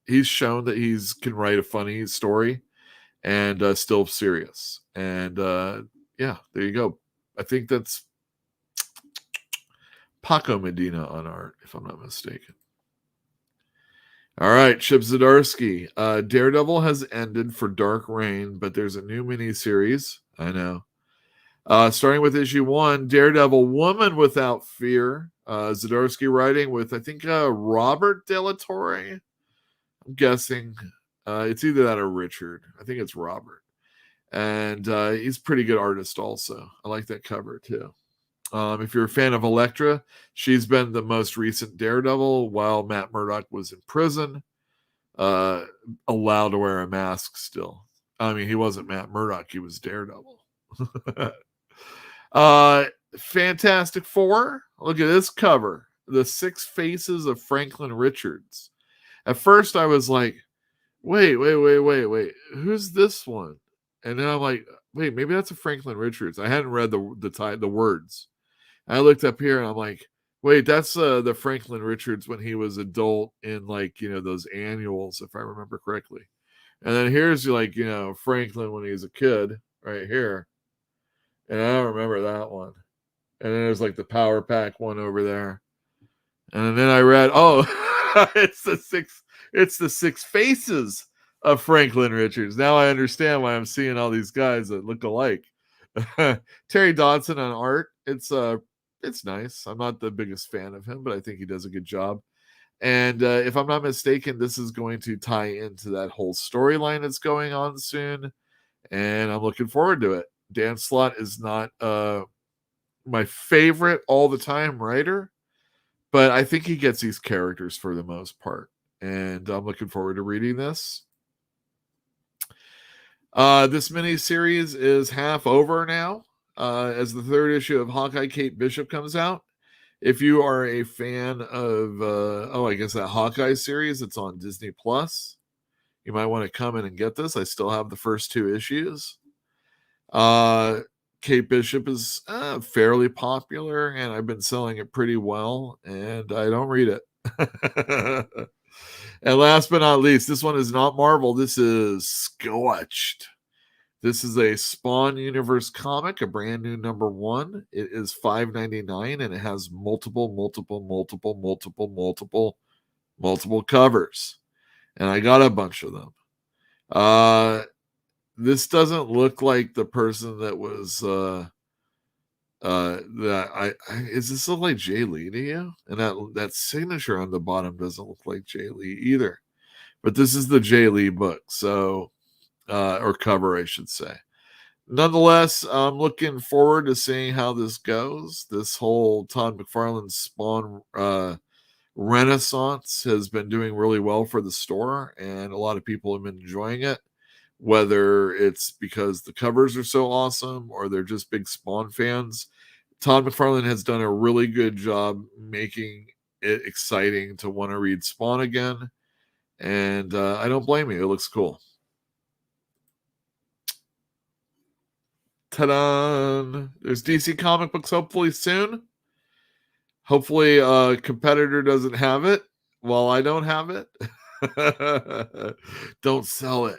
he's shown that he's can write a funny story and still serious. And yeah, there you go. I think that's Paco Medina on art, if I'm not mistaken. All right, Chip Zdarsky. Daredevil has ended for Dark Reign, but there's a new miniseries. I know. Starting with issue 1, Daredevil Woman Without Fear. Zdarsky writing with, I think, Robert De La Torre. I'm guessing. It's either that or Richard. I think it's Robert. And he's a pretty good artist also. I like that cover too. If you're a fan of Elektra, she's been the most recent Daredevil while Matt Murdock was in prison, allowed to wear a mask still. I mean, he wasn't Matt Murdock, he was Daredevil. Fantastic Four. Look at this cover. The 6 Faces of Franklin Richards. At first I was like, wait. Who's this one? And then I'm like, wait, maybe that's a Franklin Richards. I hadn't read the words. I looked up here and I'm like, wait, that's the Franklin Richards when he was adult in like, those annuals, if I remember correctly. And then here's like, Franklin when he's a kid right here. And I don't remember that one. And then there's like the Power Pack one over there. And then I read, it's the 6 Faces of Franklin Richards. Now I understand why I'm seeing all these guys that look alike. Terry Dodson on art. It's nice. I'm not the biggest fan of him, but I think he does a good job. And if I'm not mistaken, this is going to tie into that whole storyline that's going on soon. And I'm looking forward to it. Dan Slott is not my favorite all the time writer, but I think he gets these characters for the most part. And I'm looking forward to reading this. This miniseries is half over now. As the 3rd issue of Hawkeye Kate Bishop comes out. If you are a fan of, I guess that Hawkeye series, it's on Disney Plus. You might want to come in and get this. I still have the first 2 issues. Kate Bishop is fairly popular, and I've been selling it pretty well, and I don't read it. And last but not least, this one is not Marvel. This is Scorched. This is a Spawn Universe comic, a brand new number 1. It is $5.99 and it has multiple covers. And I got a bunch of them. This doesn't look like the person that was does this look like Jay Lee to you? And that signature on the bottom doesn't look like Jay Lee either. But this is the Jay Lee book, so or cover, I should say. Nonetheless, I'm looking forward to seeing how this goes. This whole Todd McFarlane Spawn renaissance has been doing really well for the store, and a lot of people have been enjoying it, whether it's because the covers are so awesome or they're just big Spawn fans. Todd McFarlane has done a really good job making it exciting to want to read Spawn again, and I don't blame you. It looks cool. Ta-da! There's DC comic books hopefully soon. Hopefully a competitor doesn't have it while I don't have it. Don't sell it.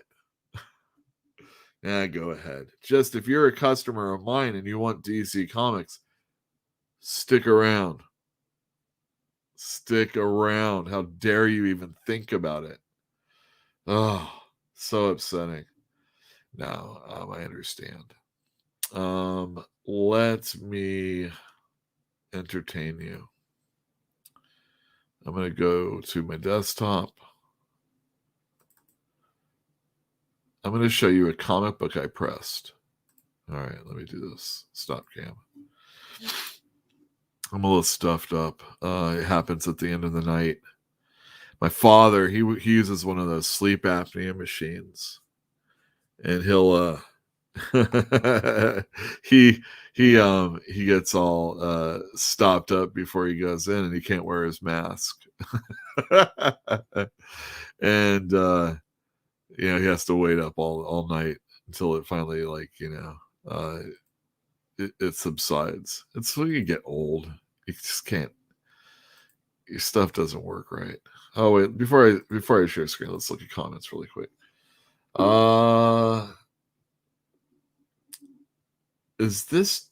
Yeah, go ahead. Just if you're a customer of mine and you want DC Comics, stick around. Stick around. How dare you even think about it? Oh, so upsetting. No, I understand. Let me entertain you. I'm going to go to my desktop. I'm going to show you a comic book I pressed. All right, let me do this. Stop cam. I'm a little stuffed up. It happens at the end of the night. My father, he uses one of those sleep apnea machines, and he'll he gets all stopped up before he goes in, and he can't wear his mask. And he has to wait up all night until it finally, it subsides. It's when you get old, you just can't. Your stuff doesn't work right. Oh wait, before I share screen, let's look at comments really quick. Is this?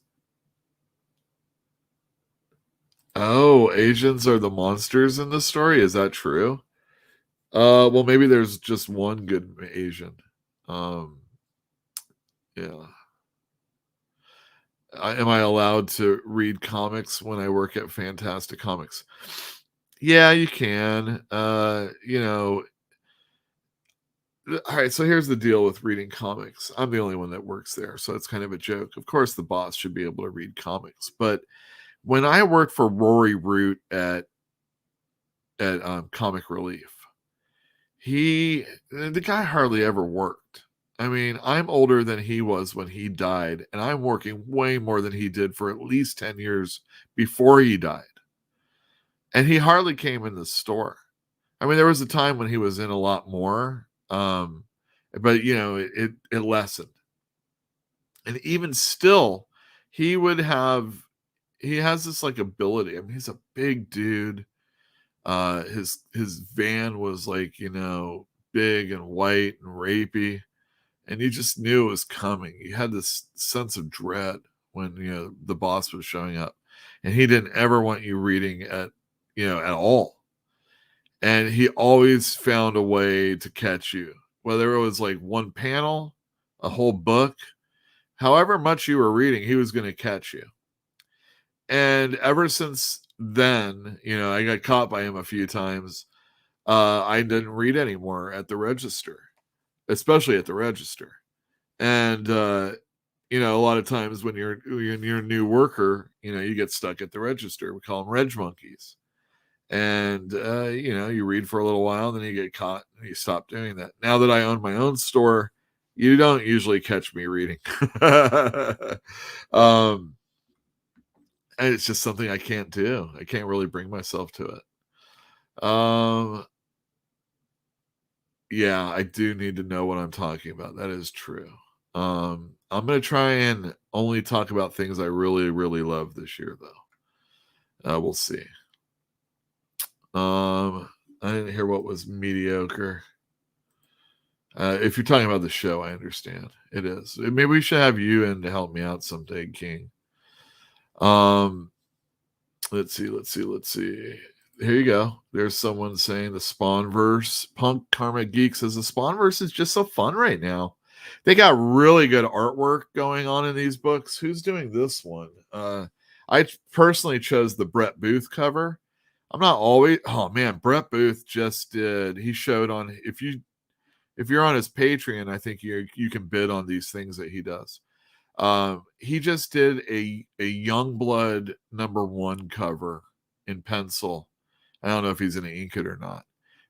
Oh, Asians are the monsters in the story. Is that true? Well, maybe there's just one good Asian. Yeah. Am I allowed to read comics when I work at Fantastic Comics? Yeah, you can. All right, so here's the deal with reading comics. I'm the only one that works there, so it's kind of a joke. Of course, the boss should be able to read comics, but when I worked for Rory Root at Comic Relief, the guy hardly ever worked. I mean, I'm older than he was when he died, and I'm working way more than he did for at least 10 years before he died. And he hardly came in the store. I mean, there was a time when he was in a lot more, but it lessened. And even still, he has this ability. I mean, he's a big dude. His van was big and white and rapey, and you just knew it was coming. You had this sense of dread when the boss was showing up, and he didn't ever want you reading at all. And he always found a way to catch you, whether it was one panel, a whole book, however much you were reading, he was going to catch you. And ever since then, I got caught by him a few times. I didn't read anymore at the register, especially at the register. And, a lot of times when you're a new worker, you get stuck at the register. We call them reg monkeys. And, you read for a little while, then you get caught and you stop doing that. Now that I own my own store, you don't usually catch me reading. And it's just something I can't do. I can't really bring myself to it. Yeah, I do need to know what I'm talking about. That is true. I'm going to try and only talk about things I really, really love this year, though. We'll see. I didn't hear what was mediocre. If you're talking about the show, I understand. It is. Maybe we should have you in to help me out someday, King. Let's see. Here you go. There's someone saying the Spawnverse. Punk Karma Geek says the Spawnverse is just so fun right now. They got really good artwork going on in these books. Who's doing this one? I personally chose the Brett Booth cover. I'm not always. Oh man, Brett Booth just did. He showed on. If you're on his Patreon, I think you can bid on these things that he does. He just did a Youngblood #1 cover in pencil. I don't know if he's going to ink it or not,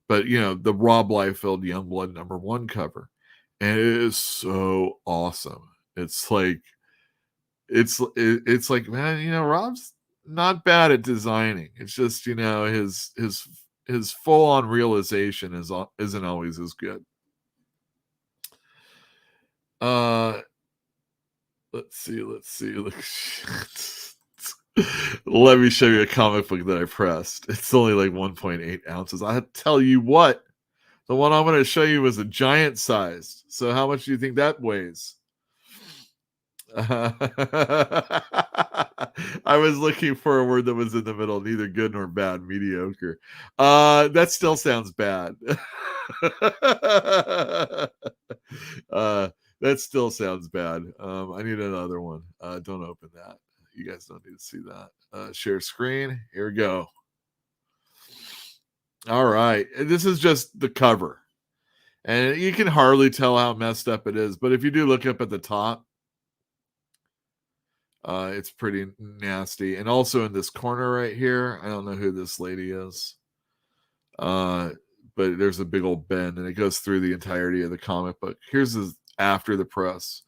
but the Rob Liefeld Youngblood #1 cover, and it is so awesome. It's like, man, Rob's not bad at designing. It's just his full on realization isn't always as good. Let's see. Let me show you a comic book that I pressed. It's only 1.8 ounces. I tell you what, The one I'm going to show you was a giant sized. So how much do you think that weighs? I was looking for a word that was in the middle, neither good nor bad, mediocre. That still sounds bad. That still sounds bad. I need another one. Don't open that. You guys don't need to see that. Share screen. Here we go. All right. This is just the cover. And you can hardly tell how messed up it is. But if you do look up at the top, it's pretty nasty. And also in this corner right here, I don't know who this lady is. But there's a big old bend, and it goes through the entirety of the comic book. Here's the after the press.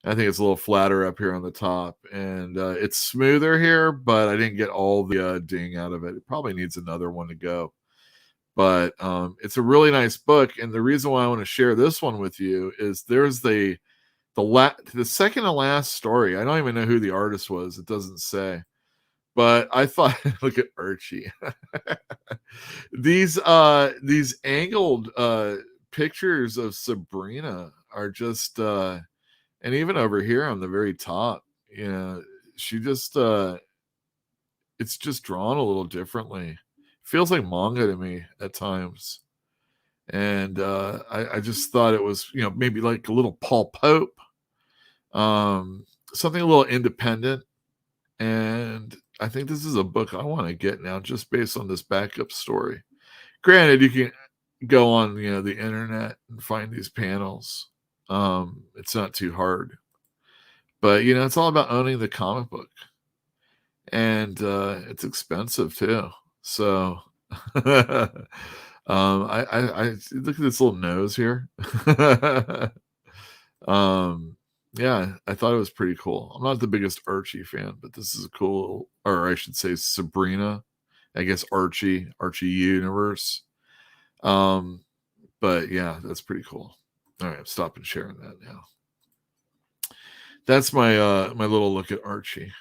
I think it's a little flatter up here on the top, and it's smoother here, but I didn't get all the ding out of it. It probably needs another one to go. But it's a really nice book, and the reason why I want to share this one with you is there's the second to last story. I don't even know who the artist was. It doesn't say. But I thought, look at Archie. These angled pictures of Sabrina are just, and even over here on the very top, you know, she just, it's just drawn a little differently. Feels like manga to me at times. And I just thought it was, you know, maybe like a little Paul Pope, something a little independent. And I think this is a book I want to get now just based on this backup story. Granted, you can go on, you know, the internet and find these panels. It's not too hard. But, you know, it's all about owning the comic book. And it's expensive too. So I look at this little nose here. Yeah, I thought it was pretty cool. I'm not the biggest Archie fan, but this is a cool, or I should say Sabrina. I guess Archie universe. But yeah, that's pretty cool. All right, I'm stopping sharing that now. That's my my little look at Archie.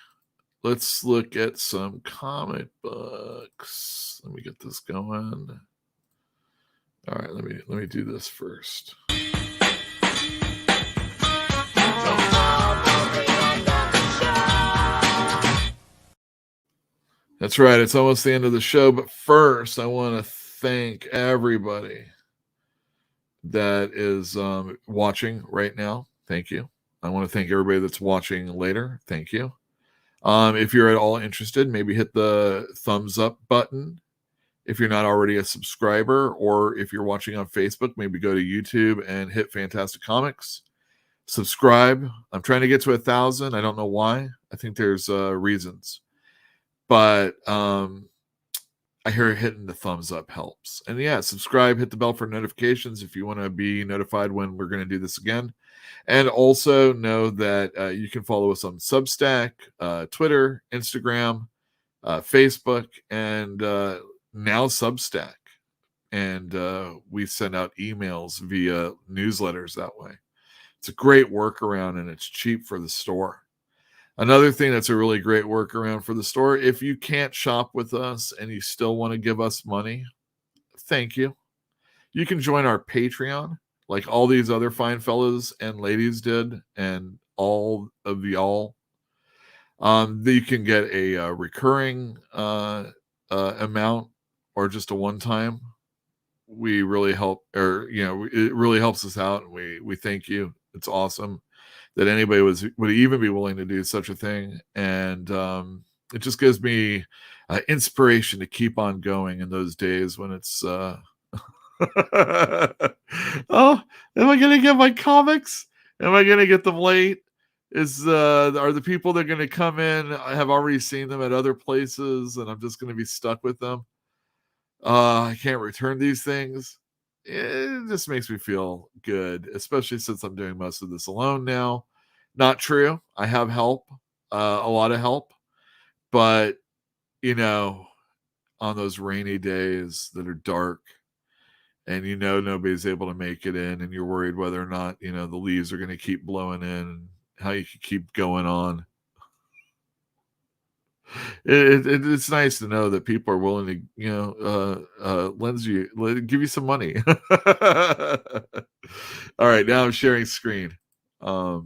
Let's look at some comic books. Let me get this going. All right, let me do this first. That's right. It's almost the end of the show. But first, I want to thank everybody that is watching right now. Thank you. I want to thank everybody that's watching later. Thank you. If you're at all interested, maybe hit the thumbs up button. If you're not already a subscriber, or if you're watching on Facebook, maybe go to YouTube and hit Fantastic Comics. Subscribe. I'm trying to get to 1,000. I don't know why. I think there's reasons. But I hear hitting the thumbs up helps. And yeah, subscribe, hit the bell for notifications if you want to be notified when we're going to do this again. And also know that you can follow us on Substack, Twitter, Instagram, Facebook, and now Substack. And we send out emails via newsletters that way. It's a great workaround, and it's cheap for the store. Another thing that's a really great workaround for the store, if you can't shop with us and you still want to give us money, thank you. You can join our Patreon, like all these other fine fellas and ladies did, and all of y'all. You can get a recurring amount or just a one-time. We really help, or it really helps us out. And we thank you. It's awesome that anybody would even be willing to do such a thing. And it just gives me inspiration to keep on going in those days when it's oh, am I gonna get my comics? Am I gonna get them late? Are the people that are gonna come in, I have already seen them at other places, and I'm just gonna be stuck with them? I can't return these things. It just makes me feel good, especially since I'm doing most of this alone now. Not true. I have help, a lot of help, but on those rainy days that are dark and nobody's able to make it in, and you're worried whether or not the leaves are going to keep blowing in, and how you can keep going on. It's nice to know that people are willing to, give you some money. All right, now I'm sharing screen. All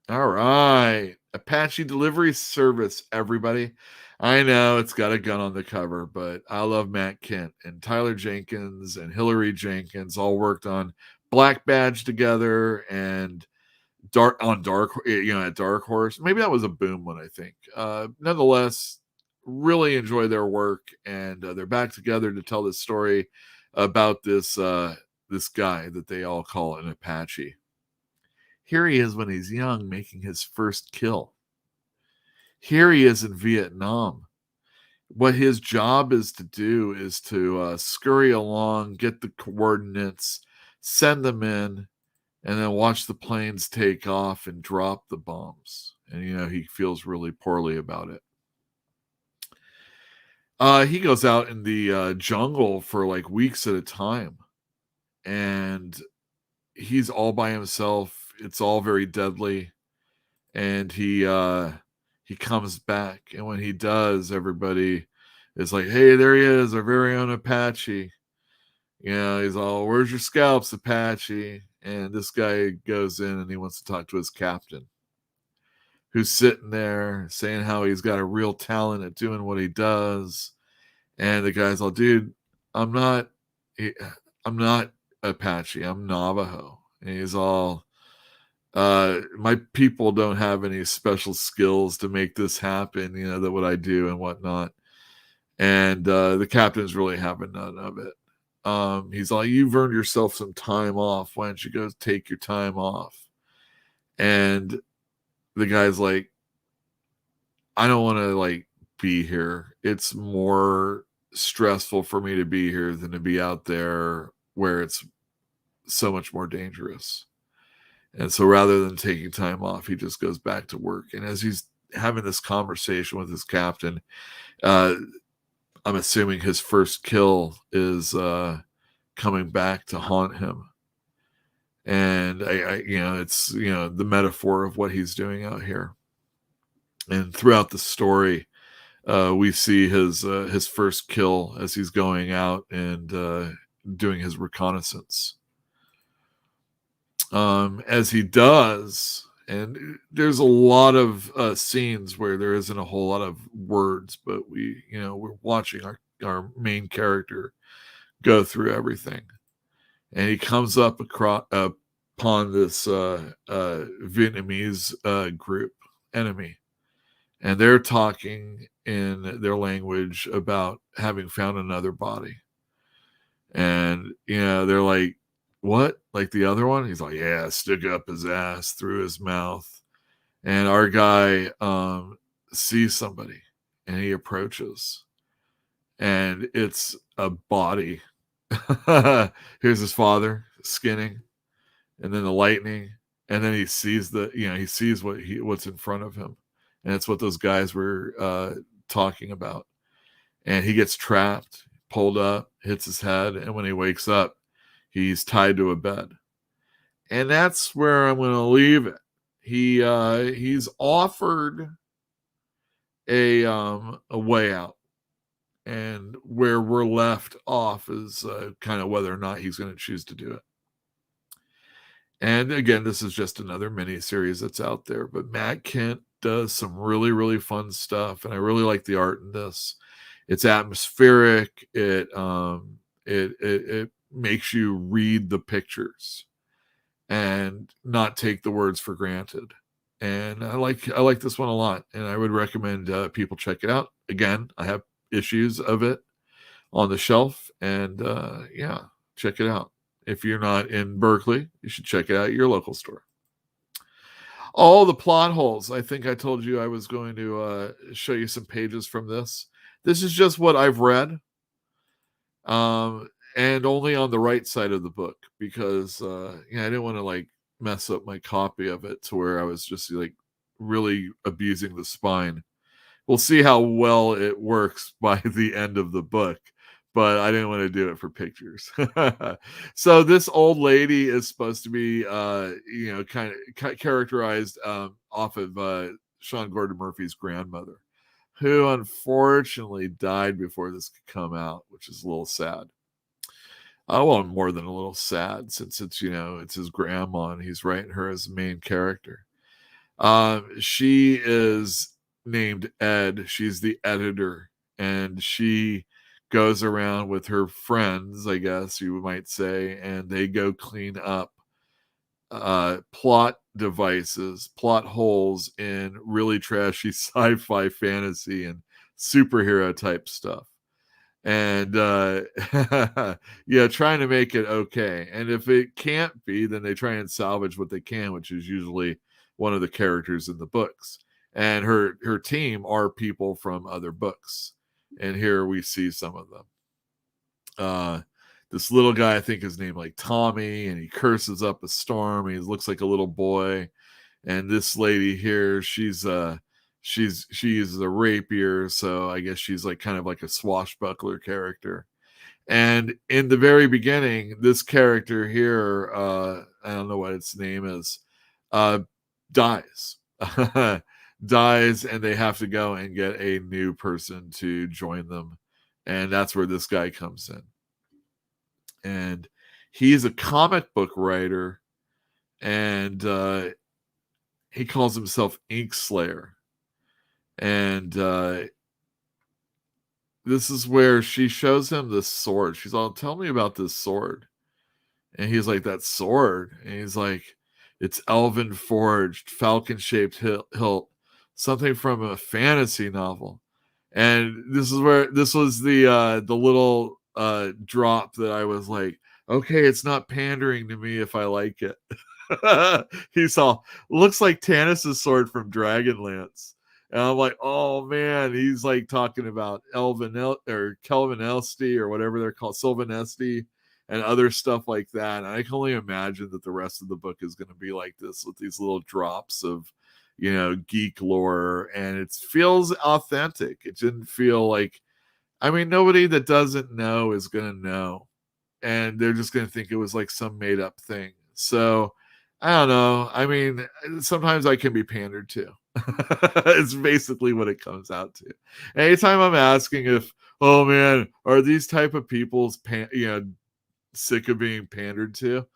right, Apache delivery service, everybody. I know it's got a gun on the cover, but I love Matt Kent and Tyler Jenkins and Hillary Jenkins all worked on Black Badge together and at Dark Horse. Maybe that was a Boom one, I think. Nonetheless, really enjoy their work, and they're back together to tell this story about this guy that they all call an Apache. Here he is when he's young, making his first kill. Here he is in Vietnam. What his job is to do is to scurry along, get the coordinates, send them in, and then watch the planes take off and drop the bombs. And, he feels really poorly about it. He goes out in the jungle for like weeks at a time. And he's all by himself. It's all very deadly. And he comes back. And when he does, everybody is like, hey, there he is, our very own Apache. He's all, where's your scalps, Apache? And this guy goes in and he wants to talk to his captain, who's sitting there saying how he's got a real talent at doing what he does. And the guy's all, dude, I'm not Apache, I'm Navajo. And he's all, my people don't have any special skills to make this happen, that what I do and whatnot. And the captain's really having none of it. He's like, you've earned yourself some time off. Why don't you go take your time off? And the guy's like, I don't want to be here. It's more stressful for me to be here than to be out there where it's so much more dangerous. And so rather than taking time off, he just goes back to work. And as he's having this conversation with his captain, I'm assuming his first kill is coming back to haunt him. And it's the metaphor of what he's doing out here. And throughout the story, we see his first kill as he's going out and doing his reconnaissance. As he does, and there's a lot of scenes where there isn't a whole lot of words, but we're watching our main character go through everything, and he comes up upon this Vietnamese group enemy, and they're talking in their language about having found another body, and they're like, what? Like the other one? He's like, yeah, stick up his ass through his mouth. And our guy sees somebody and he approaches. And it's a body. Here's his father skinning. And then the lightning. And then he sees he sees what's in front of him. And it's what those guys were talking about. And he gets trapped, pulled up, hits his head. And when he wakes up, he's tied to a bed. And that's where I'm going to leave it. He's offered a way out. And where we're left off is kind of whether or not he's going to choose to do it. And again, this is just another mini series that's out there. But Matt Kent does some really, really fun stuff. And I really like the art in this. It's atmospheric. It makes you read the pictures and not take the words for granted. And I like this one a lot, and I would recommend people check it out. Again, I have issues of it on the shelf, and check it out. If you're not in Berkeley, you should check it out at your local store. All the plot holes. I think I told you I was going to show you some pages from this. This is just what I've read. And only on the right side of the book, because I didn't want to mess up my copy of it to where I was just really abusing the spine. We'll see how well it works by the end of the book, but I didn't want to do it for pictures. So this old lady is supposed to be kind of characterized off of Sean Gordon Murphy's grandmother, who unfortunately died before this could come out, which is a little sad. Well, more than a little sad, since it's, it's his grandma and he's writing her as the main character. She is named Ed. She's the editor, and she goes around with her friends, I guess you might say, and they go clean up plot devices, plot holes in really trashy sci-fi, fantasy, and superhero type stuff. And yeah, trying to make it okay. And if it can't be, then they try and salvage what they can, which is usually one of the characters in the books. And her team are people from other books. And here we see some of them. This little guy, I think his name like Tommy, and he curses up a storm. He looks like a little boy. And this lady here, she's a rapier, so I guess she's like kind of like a swashbuckler character. And in the very beginning, this character here, I don't know what its name is, dies. Dies, and they have to go and get a new person to join them. And that's where this guy comes in. And he's a comic book writer, and he calls himself Ink Slayer. And this is where she shows him this sword. She's all, tell me about this sword. And he's like, that sword? And he's like, it's elven forged, falcon-shaped hilt, something from a fantasy novel. And this was the little drop that I was like, okay, it's not pandering to me if I like it. He saw, looks like Tanis' sword from Dragonlance. And I'm like, oh man, he's like talking about Kelvin Elsti or whatever they're called, Sylvanesti, and other stuff like that. And I can only imagine that the rest of the book is going to be like this, with these little drops of, geek lore, and it feels authentic. It didn't feel like, nobody that doesn't know is going to know, and they're just going to think it was like some made up thing. So I don't know. Sometimes I can be pandered to. It's basically what it comes out to. Anytime I'm asking if, oh man, are these type of people's sick of being pandered to?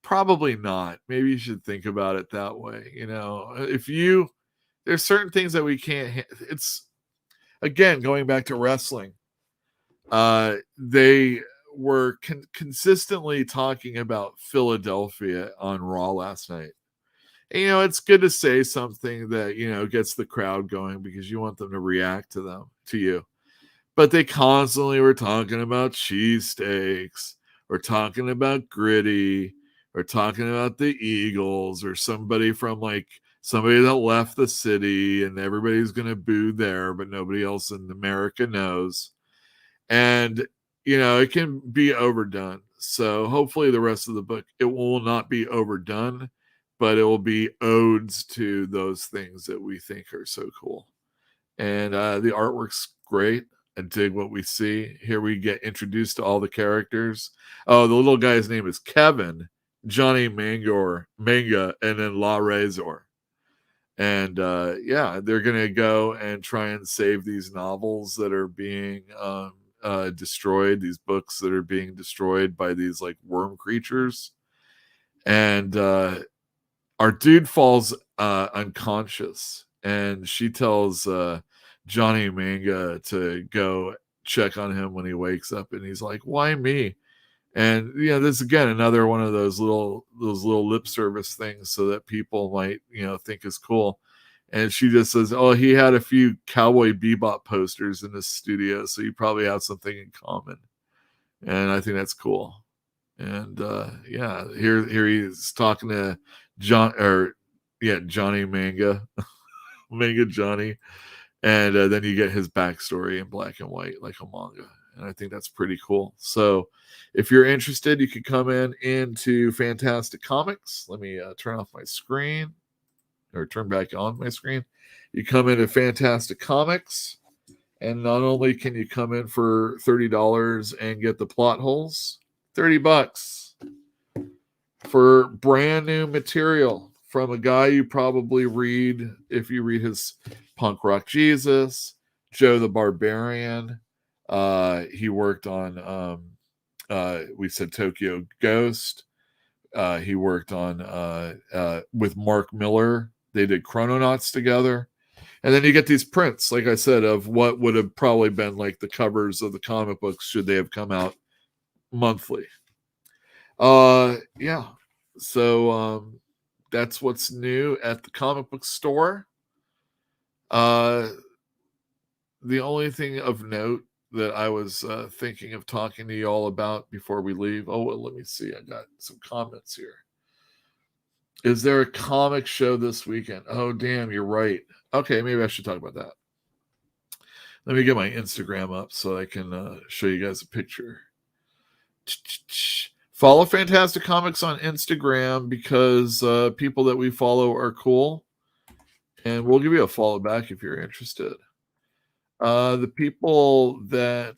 Probably not. Maybe you should think about it that way. There's certain things that we can't. It's, again, going back to wrestling. They were consistently talking about Philadelphia on Raw last night. And, it's good to say something that, gets the crowd going, because you want them to react to you. But they constantly were talking about cheesesteaks, or talking about Gritty, or talking about the Eagles, or somebody that left the city, and everybody's going to boo there, but nobody else in America knows. And, it can be overdone. So hopefully the rest of the book, it will not be overdone, but it will be odes to those things that we think are so cool. And the artwork's great. I dig what we see. Here we get introduced to all the characters. Oh, the little guy's name is Kevin, Johnny Manga, and then La Razor. And they're going to go and try and save these novels that are being destroyed, these books that are being destroyed by these like worm creatures. And our dude falls unconscious, and she tells Johnny Manga to go check on him when he wakes up, and he's like, why me? And this is again another one of those little lip service things, so that people might think is cool. And she just says, oh, he had a few Cowboy Bebop posters in his studio, so you probably have something in common. And I think that's cool. And here he is talking to Johnny Manga, Manga Johnny. And then you get his backstory in black and white, like a manga. And I think that's pretty cool. So if you're interested, you can come into Fantastic Comics. Let me turn off my screen, or turn back on my screen. You come into Fantastic Comics, and not only can you come in for $30 and get the plot holes, $30 for brand new material from a guy you probably read if you read his Punk Rock Jesus, Joe the Barbarian. He worked on we said Tokyo Ghost. He worked on with Mark Miller. They did Chrononauts together. And then you get these prints, like I said, of what would have probably been like the covers of the comic books should they have come out monthly. Yeah. So that's what's new at the comic book store. The only thing of note that I was thinking of talking to you all about before we leave. Oh, well, let me see. I got some comments here. Is there a comic show this weekend? Oh, damn, you're right. Okay, maybe I should talk about that. Let me get my Instagram up so I can show you guys a picture. Follow Fantastic Comics on Instagram because people that we follow are cool. And we'll give you a follow back if you're interested. The people that...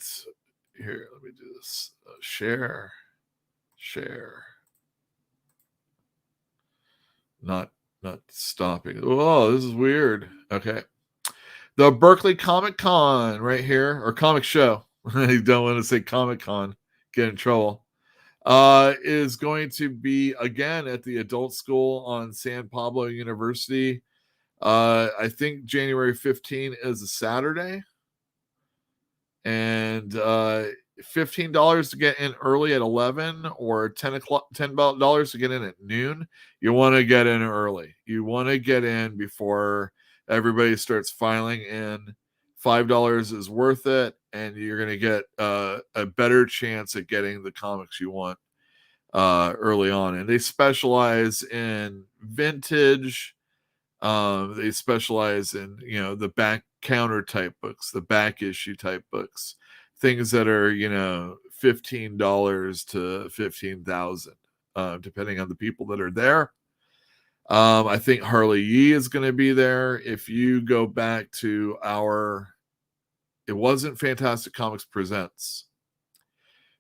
Here, let me do this. Share. Not stopping. Oh, this is weird. Okay. The Berkeley Comic Con right here, or Comic Show. You don't want to say Comic Con, get in trouble. Is going to be again at the Adult School on San Pablo University. I think January 15 is a Saturday. And $15 to get in early at 11 or $10 to get in at noon. You want to get in early. You want to get in before everybody starts filing in. $5 is worth it, and you're going to get a better chance at getting the comics you want early on. And they specialize in vintage. They specialize in, the back counter type books, the back issue type books, things that are, $15 to $15,000, depending on the people that are there. I think Harley Yee is going to be there. If you go back to it wasn't Fantastic Comics Presents.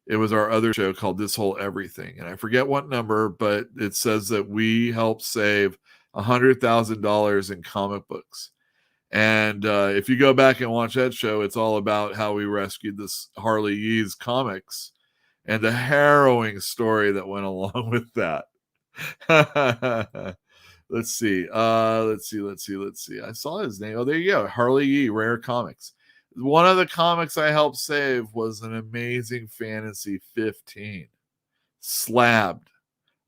It was our other show called This Whole Everything. And I forget what number, but it says that we helped save $100,000 in comic books. And if you go back and watch that show, it's all about how we rescued this Harley Yee's comics and the harrowing story that went along with that. Let's see. I saw his name. Oh, there you go. Harley Yee, Rare Comics. One of the comics I helped save was an Amazing Fantasy 15. Slabbed.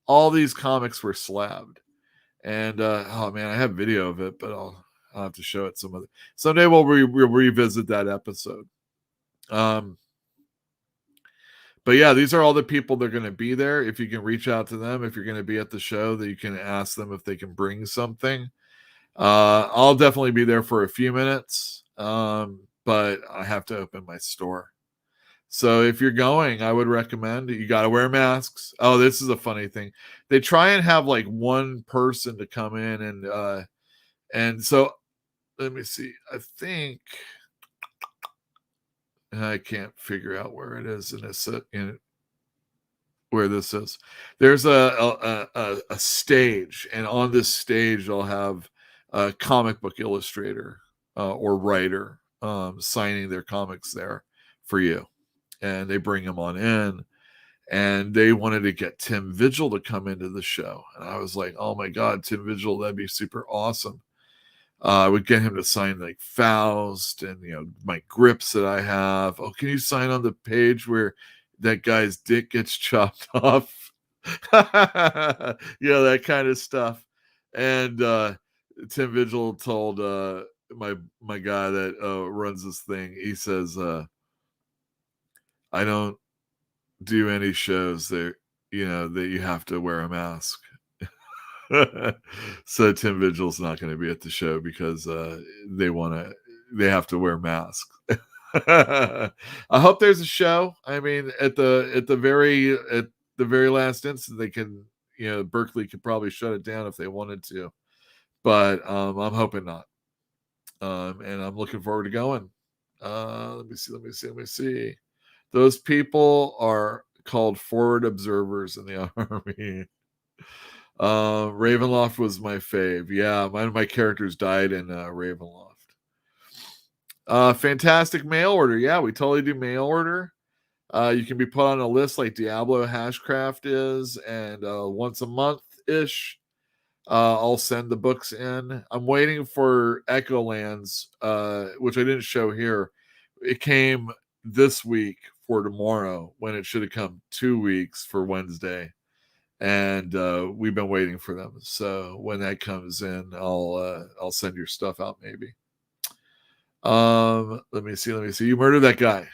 All these comics were slabbed. And, oh man, I have video of it, but I'll have to show it someday. We'll revisit that episode. But yeah, these are all the people that are going to be there. If you can reach out to them, if you're going to be at the show, that you can ask them if they can bring something. I'll definitely be there for a few minutes, but I have to open my store. So if you're going, I would recommend you got to wear masks. Oh, this is a funny thing. They try and have like one person to come in and so let me see. I think I can't figure out where it is where this is. There's a stage, and on this stage they'll have a comic book illustrator or writer signing their comics there for you. And they bring him on in, and they wanted to get Tim Vigil to come into the show. And I was like, oh my God, Tim Vigil, that'd be super awesome. I would get him to sign like Faust and, my grips that I have. Oh, can you sign on the page where that guy's dick gets chopped off? That kind of stuff. And Tim Vigil told my guy that runs this thing, he says, I don't do any shows that you have to wear a mask. So Tim Vigil's not going to be at the show because they have to wear masks. I hope there's a show. I mean, at the very last instant, they can, Berkeley could probably shut it down if they wanted to, but I'm hoping not. And I'm looking forward to going. Let me see. Those people are called forward observers in the Army. Ravenloft was my fave. Yeah, my characters died in Ravenloft. Fantastic mail order. Yeah, we totally do mail order. You can be put on a list like Diablo Hashcraft is, and once a month-ish, I'll send the books in. I'm waiting for Echolands, which I didn't show here. It came this week for tomorrow when it should have come 2 weeks for Wednesday. And we've been waiting for them. So when that comes in, I'll send your stuff out maybe. Let me see. You Murdered That Guy.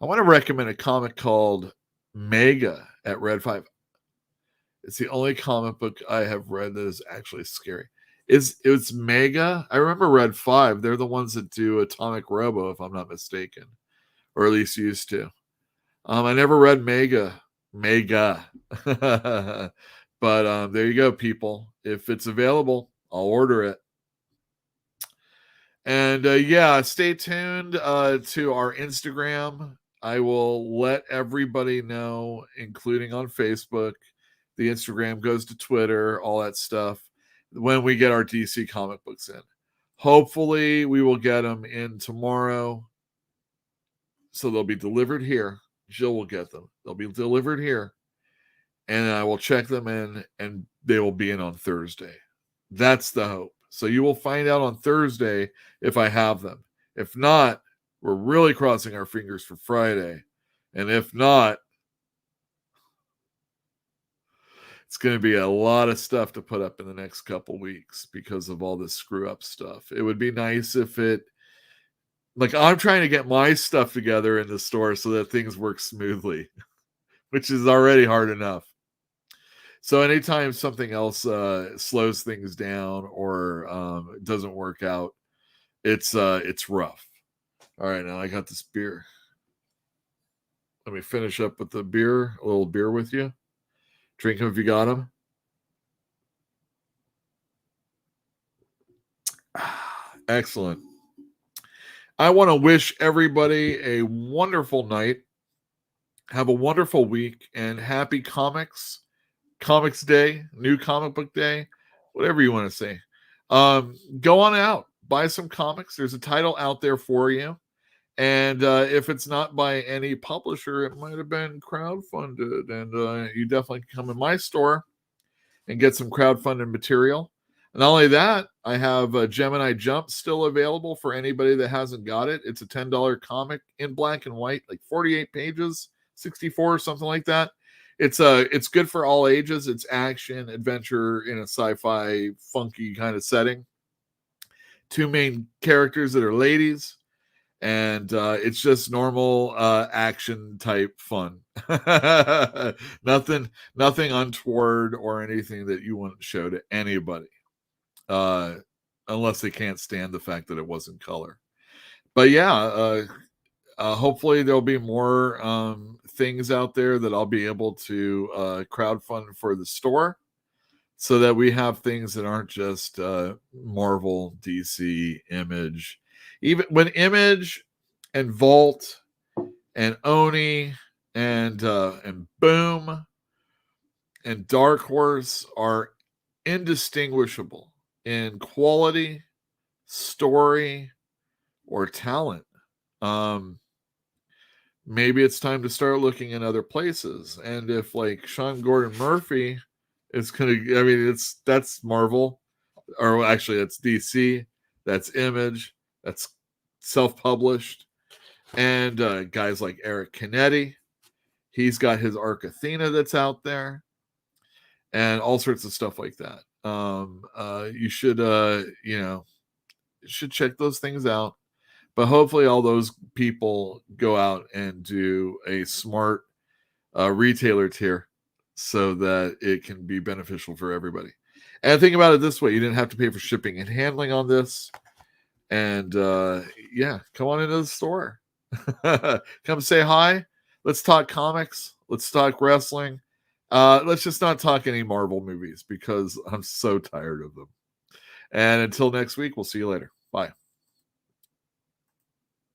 I want to recommend a comic called Mega at Red 5. It's the only comic book I have read that is actually scary. It's Mega. I remember Red 5. They're the ones that do Atomic Robo, if I'm not mistaken, or at least used to. I never read Mega, but there you go, people. If it's available, I'll order it. And yeah, stay tuned to our Instagram. I will let everybody know, including on Facebook. The Instagram goes to Twitter, all that stuff, when we get our DC comic books in. Hopefully, we will get them in tomorrow. So they'll be delivered here. Jill will get them. They'll be delivered here. And I will check them in, and they will be in on Thursday. That's the hope. So you will find out on Thursday if I have them. If not, we're really crossing our fingers for Friday. And if not, it's going to be a lot of stuff to put up in the next couple weeks because of all this screw up stuff. It would be nice if I'm trying to get my stuff together in the store so that things work smoothly, which is already hard enough. So anytime something else slows things down or doesn't work out, it's rough. All right, now I got this beer. Let me finish up with a little beer with you. Drink them if you got them. Excellent. I want to wish everybody a wonderful night. Have a wonderful week and happy Comics Day, New Comic Book Day, whatever you want to say. Go on out, buy some comics. There's a title out there for you. And if it's not by any publisher, it might have been crowdfunded. And you definitely can come in my store and get some crowdfunded material. And not only that, I have Gemini Jump still available for anybody that hasn't got it. It's a $10 comic in black and white, like 48 pages, 64, something like that. It's good for all ages. It's action, adventure in a sci-fi, funky kind of setting. 2 main characters that are ladies. And it's just normal action type fun. Nothing untoward or anything that you wouldn't show to anybody. Unless they can't stand the fact that it wasn't color. But yeah, hopefully there'll be more things out there that I'll be able to crowdfund for the store so that we have things that aren't just Marvel, DC, Image. Even when Image and Vault and Oni and Boom and Dark Horse are indistinguishable in quality, story, or talent, maybe it's time to start looking in other places. And if like Sean Gordon Murphy is that's Marvel, or actually that's DC, that's Image, that's self-published, and guys like Eric Canetti, he's got his Arc Athena that's out there, and all sorts of stuff like that. You should check those things out. But hopefully all those people go out and do a smart retailer tier so that it can be beneficial for everybody. And think about it this way. You didn't have to pay for shipping and handling on this. And come on into the store. Come say hi. Let's talk comics. Let's talk wrestling. Let's just not talk any Marvel movies because I'm so tired of them. And until next week, we'll see you later. Bye.